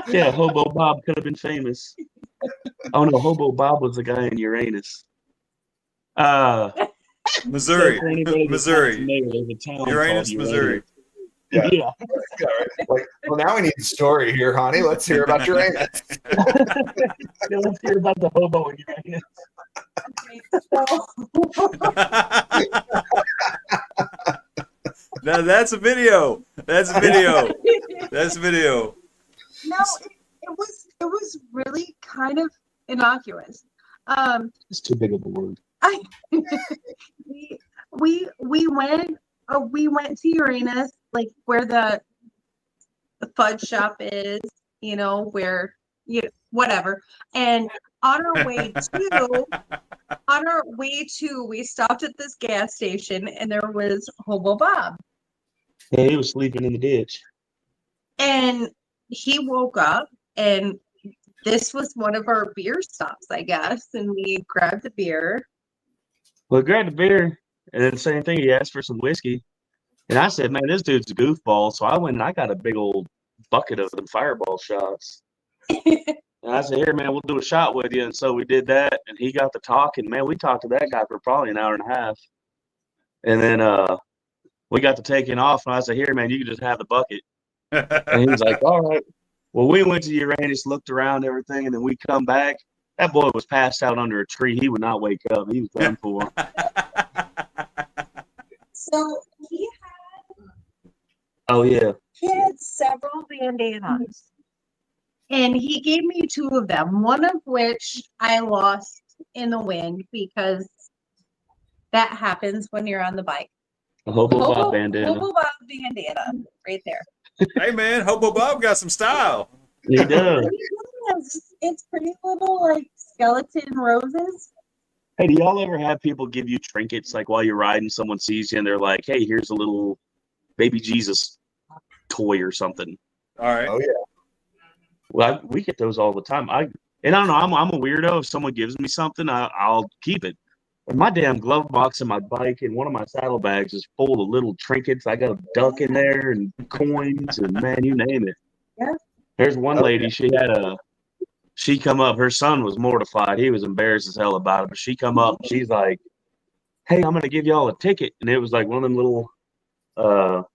Yeah, Hobo Bob could have been famous. Oh no, Hobo Bob was the guy in Uranus. Missouri. Missouri. Uranus, Missouri. Yeah. Yeah, right. Like, well, now we need the story here, honey. Let's hear about Uranus. Yeah, let's hear about the hobo in Uranus. Now that's a video. That's a video. That's a video. No, it was really kind of innocuous. It's too big of a word. We went to Uranus, like where the fudge shop is, you know, where whatever. And on our way to, we stopped at this gas station, and there was Hobo Bob. Yeah, he was sleeping in the ditch. And he woke up, and this was one of our beer stops, I guess. And we grabbed a beer. Well, grabbed a beer, and then the same thing. He asked for some whiskey, and I said, "Man, this dude's a goofball." So I went and I got a big old bucket of them Fireball shots. And I said, "Here, man, we'll do a shot with you." And so we did that, and he got to talking. Man, we talked to that guy for probably an hour and a half, and then we got to taking off. And I said, "Here, man, you can just have the bucket." And he was like, "All right." Well, we went to Uranus, looked around everything, and then we come back. That boy was passed out under a tree. He would not wake up. He was done for. So he had. Oh yeah. He had several bandanas, and he gave me two of them. One of which I lost in the wind because that happens when you're on the bike. A Hobo Bob bandana. Hobo Bob bandana, right there. Hey man, Hobo Bob got some style. He does. It's pretty little like skeleton roses. Hey, do y'all ever have people give you trinkets like while you're riding? Someone sees you and they're like, "Hey, here's a little baby Jesus toy or something." All right. Oh yeah. Well, we get those all the time. I don't know. I'm a weirdo. If someone gives me something, I'll keep it. And my damn glove box in my bike and one of my saddlebags is full of little trinkets. I got a duck in there and coins and man, you name it. Yeah. There's one lady. She come up. Her son was mortified. He was embarrassed as hell about it. But she come up. And she's like, "Hey, I'm gonna give y'all a ticket," and it was like one of them little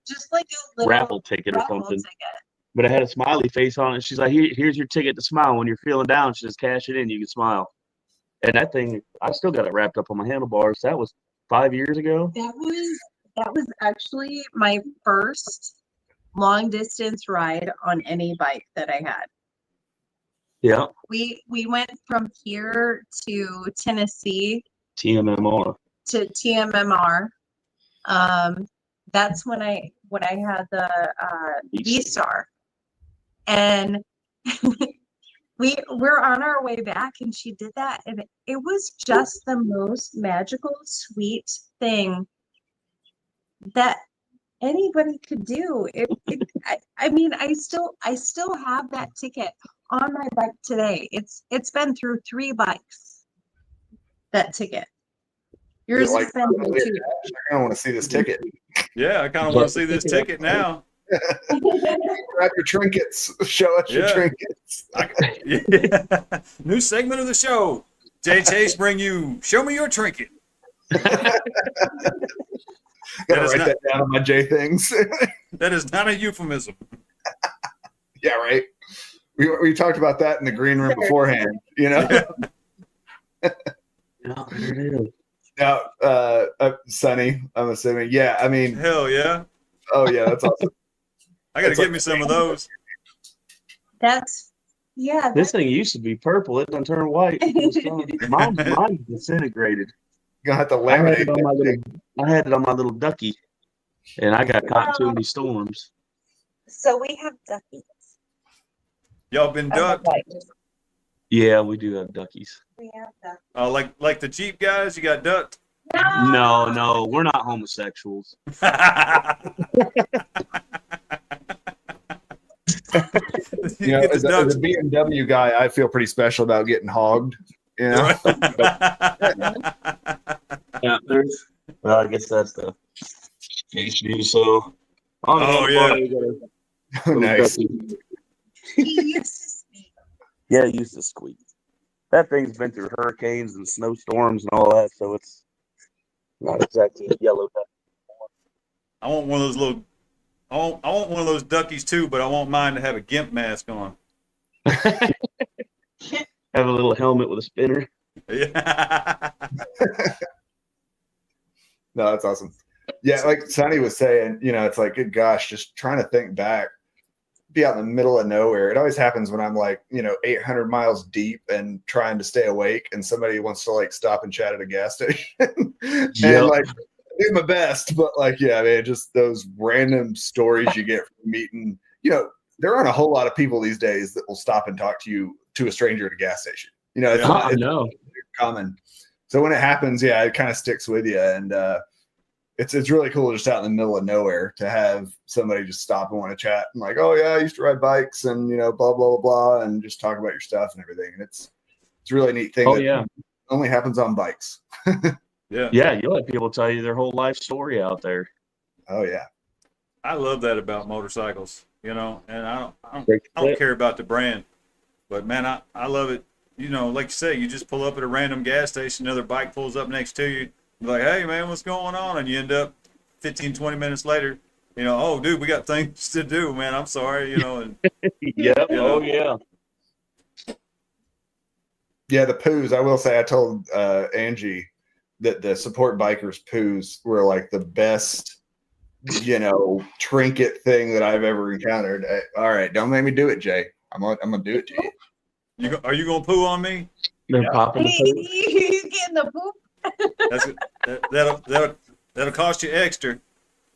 just like a little raffle ticket or something. Ticket. But it had a smiley face on it. She's like, "Here's your ticket to smile. When you're feeling down, just cash it in. You can smile." And that thing, I still got it wrapped up on my handlebars. That was 5 years ago. That was actually my first long distance ride on any bike that I had. Yeah. We went from here to Tennessee. TMMR. to TMMR. That's when I had the V-Star, and we're on our way back, and she did that, and it was just the most magical, sweet thing that anybody could do. I mean, I still have that ticket on my bike today. It's been through 3 bikes. That ticket. Yours Like, has been through 2. I don't want to see this ticket. Yeah, I kind of want to see this ticket now. Grab your trinkets. Show us your Yeah. trinkets. Yeah. New segment of the show. Jay Chase bring you Show Me Your Trinket. Gotta is write not- that down on my J things. That is not a euphemism. Yeah, right. We talked about that in the green room beforehand. You know. Now, Sonny, I'm assuming. Yeah, I mean, Hell yeah. oh yeah, that's awesome. I got to It's get like- me some of those. That's This thing used to be purple. It done turned white. Mine disintegrated. You're gonna have to I had, laminate it on my that little, thing. I had it on my little ducky, and I got caught in too many storms. so we have duckies. Y'all been on the ducked? bike. Yeah, we do have duckies. We have duckies. Like the Jeep guys, you got ducked? No, we're not homosexuals. You know, Get as the a ducks. BMW guy, I feel pretty special about getting hogged. You know, Yeah, well, I guess that's the issue. So, Oh, yeah. nice. He used to speak. Yeah, it used to squeak. That thing's been through hurricanes and snowstorms and all that, so it's not exactly a yellow duck. I want one of those little. I want one of those duckies too, but I want mine to have a gimp mask on. Have a little helmet with a spinner. Yeah. No, that's awesome. Yeah, like Sonny was saying, you know, it's like, good gosh, just trying to think back, be out in the middle of nowhere. It always happens when I'm like, 800 miles deep and trying to stay awake, and somebody wants to like stop and chat at a gas station. And like, I do my best, but like, yeah, man, just those random stories you get from meeting. There aren't a whole lot of people these days that will stop and talk to a stranger at a gas station. It's Yeah. not I know. common. So when it happens, yeah, it kind of sticks with you, and it's really cool just out in the middle of nowhere to have somebody just stop and want to chat and like, oh yeah, I used to ride bikes and blah blah blah blah, and just talk about your stuff and everything. And it's a really neat thing. Oh, that yeah. only happens on bikes. Yeah. Yeah, you'll have people tell you their whole life story out there. Oh yeah. I love that about motorcycles, and I don't Great care about the brand, but man, I love it. Like you say, you just pull up at a random gas station, another bike pulls up next to you. You're like, hey man, what's going on? And you end up 15, 20 minutes later, oh dude, we got things to do, man. I'm sorry, and Yep. You Oh, know. yeah. Yeah, the poos. I will say, I told Angie that the support bikers poos were like the best, trinket thing that I've ever encountered. All right, don't make me do it, Jay. I'm gonna do it to you. are you gonna poo on me? They're Yeah. popping the poop. He's getting the poop. That'll cost you extra.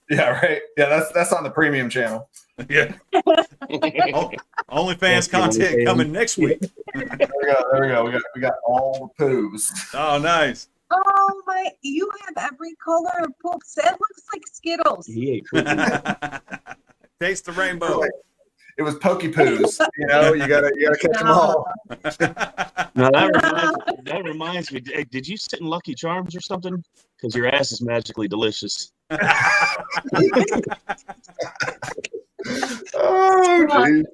Yeah, right. Yeah, that's on the premium channel. Yeah. OnlyFans content coming next week. There we go. We got all the poos. Oh, nice. Oh my! You have every color of poops. That looks like Skittles. He ate poop. Taste the rainbow. It was pokey poos. You gotta catch them all. Now, that reminds me. Hey, did you sit in Lucky Charms or something? Because your ass is magically delicious. Oh, geez.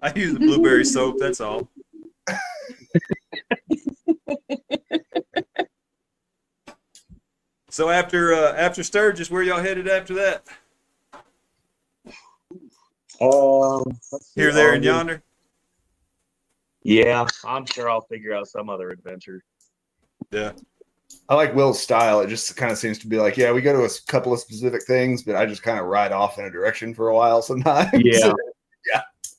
I use the blueberry soap. That's all. So after Sturgis, where y'all headed after that? Let's see. Here, there, and yonder. Yeah, I'm sure I'll figure out some other adventure. Yeah. I like Will's style. It just kind of seems to be like, yeah, we go to a couple of specific things, but I just kind of ride off in a direction for a while sometimes. Yeah.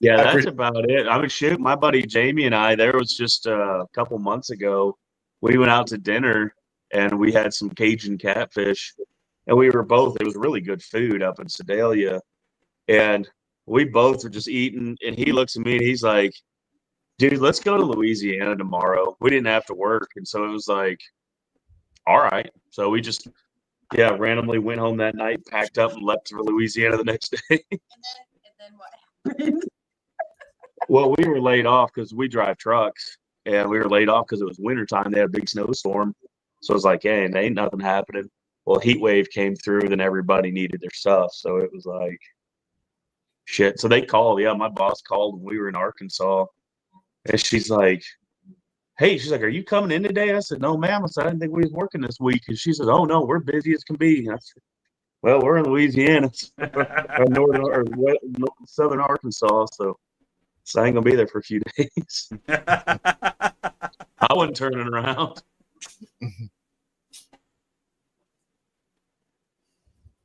Yeah, I that's appreciate- about it. I mean, shoot, my buddy Jamie and I, there was just a couple months ago, we went out to dinner and we had some Cajun catfish, and we were both. It was really good food up in Sedalia, and we both were just eating. And he looks at me and he's like, "Dude, let's go to Louisiana tomorrow." We didn't have to work, and so it was like, all right. So we just randomly went home that night, packed up, and left for Louisiana the next day. And then what happened? Well, we were laid off because we drive trucks, and we were laid off because it was wintertime. They had a big snowstorm. So it was like, hey, ain't nothing happening. Well, heat wave came through, then everybody needed their stuff. So it was like, shit. So they called. Yeah, my boss called when we were in Arkansas. And she's like, hey, she's like, are you coming in today? I said, no, ma'am. I said, I didn't think we was working this week. And she said, oh, no, we're busy as can be. And I said, well, we're in Louisiana, or southern Arkansas, so I ain't going to be there for a few days. I wasn't turning around.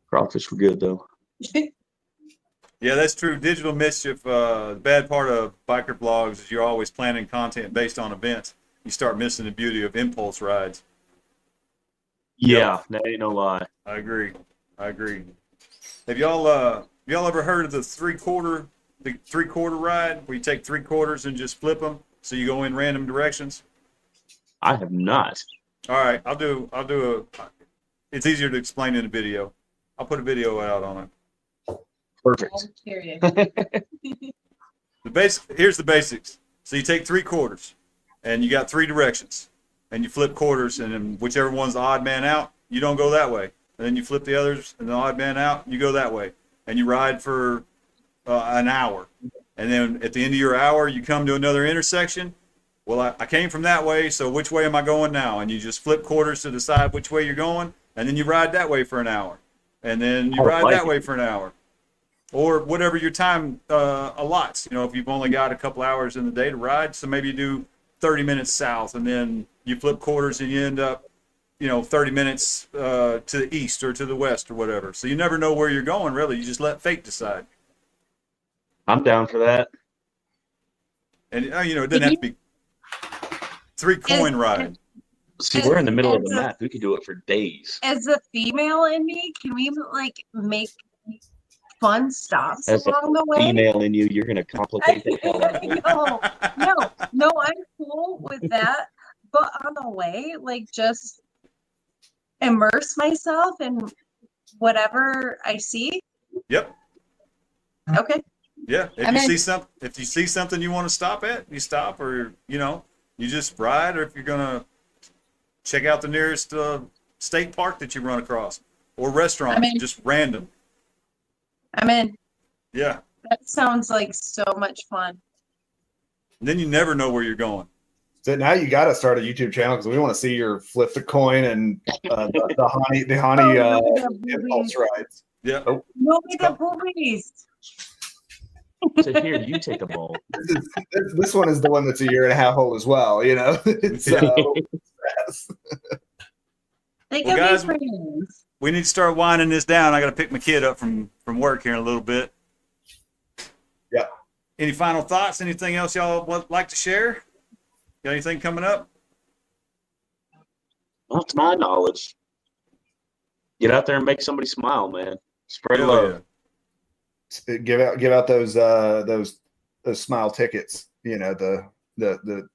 Crawfish were good, though. Yeah, that's true. Digital mischief. The bad part of biker blogs is you're always planning content based on events. You start missing the beauty of impulse rides. Yeah, that ain't no lie. I agree. Have y'all ever heard of the three-quarter ride, where you take 3/4 and just flip them so you go in random directions? I have not. All right, I'll do it's easier to explain in a video. I'll put a video out on it. Perfect. I'm curious. Here's the basics. So you take 3/4 and you got 3 directions, and you flip quarters, and then whichever one's the odd man out, you don't go that way. And then you flip the others, and the odd man out, you go that way. And you ride for an hour. And then at the end of your hour, you come to another intersection. Well, I came from that way, so which way am I going now? And you just flip quarters to decide which way you're going, and then you ride that way for an hour. And then you ride that way for an hour. Or whatever your time allots. You know, if you've only got a couple hours in the day to ride, so maybe you do 30 minutes south, and then you flip quarters and you end up, 30 minutes to the east or to the west or whatever. So you never know where you're going, really. You just let fate decide. I'm down for that. And, it doesn't have to be 3-coin ride. See, we're in the middle of the map. We could do it for days. As a female in me, can we make fun stops along the way? Female in you, you're gonna complicate the hell out of it. No, I'm cool with that. But on the way, just immerse myself in whatever I see. Yep. Okay. Yeah. If you see something you want to stop at, you stop, or you just ride, or if you're gonna check out the nearest state park that you run across, or restaurant, just random. I'm in. Yeah. That sounds like so much fun. And then you never know where you're going. So now you got to start a YouTube channel because we want to see your flip the coin and the honey impulse rides. Yeah. Oh. No, the boobies. So here, you take a bowl. This one is the one that's a 1.5 old as well. It's, they well, guys, be friends. We need to start winding this down. I got to pick my kid up from work here in a little bit. Yeah. Any final thoughts? Anything else y'all would like to share? Got anything coming up? Not to my knowledge. Get out there and make somebody smile, man. Spread love. Yeah. Give out those smile tickets. The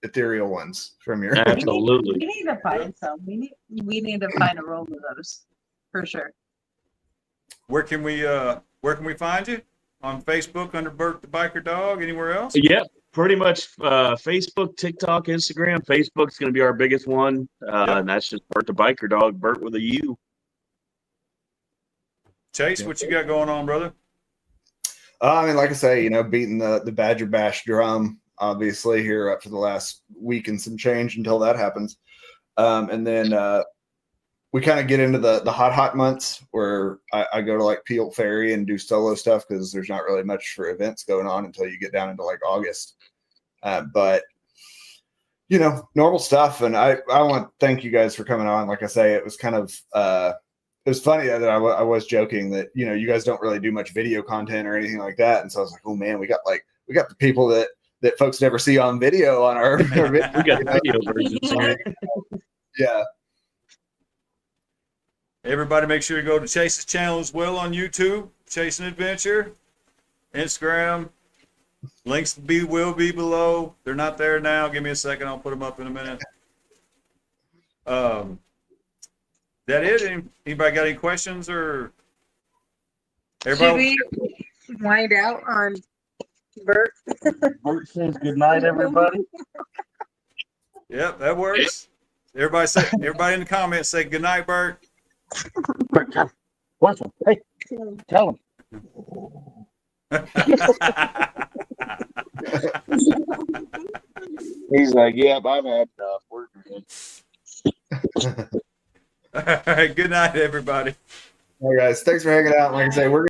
ethereal ones from your. Absolutely. We need to find some. We need to find a roll of those for sure. Where can we find you? On Facebook under Burt the Biker Dog. Anywhere else? Yeah, pretty much Facebook, TikTok, Instagram. Facebook's going to be our biggest one, and that's just Burt the Biker Dog. Burt with a U. Chase, what you got going on, brother? Like I say, beating the Badger Bash drum, obviously, here up for the last week and some change until that happens. And then we kind of get into the hot months where I go to Peel Ferry and do solo stuff because there's not really much for events going on until you get down into August. But, normal stuff. And I want to thank you guys for coming on. Like I say, it was kind of it was funny that I was joking that, you guys don't really do much video content or anything like that. And so I was like, oh man, we got the people that folks never see on video on our We got the video versions. Yeah. Everybody make sure you go to Chase's channel as well on YouTube, Chasing Adventure, Instagram. Links will be below. They're not there now. Give me a second. I'll put them up in a minute. That it? Anybody got any questions or everybody? Should we wind out on Burt? Burt says good night, everybody. Yep, that works. Everybody in the comments say good night, Burt. Burt, tell him. Watch him. Hey, tell him. He's like, yep, I've had enough. We're good. All right, good night, everybody. All right, guys. Thanks for hanging out. Like I say, we're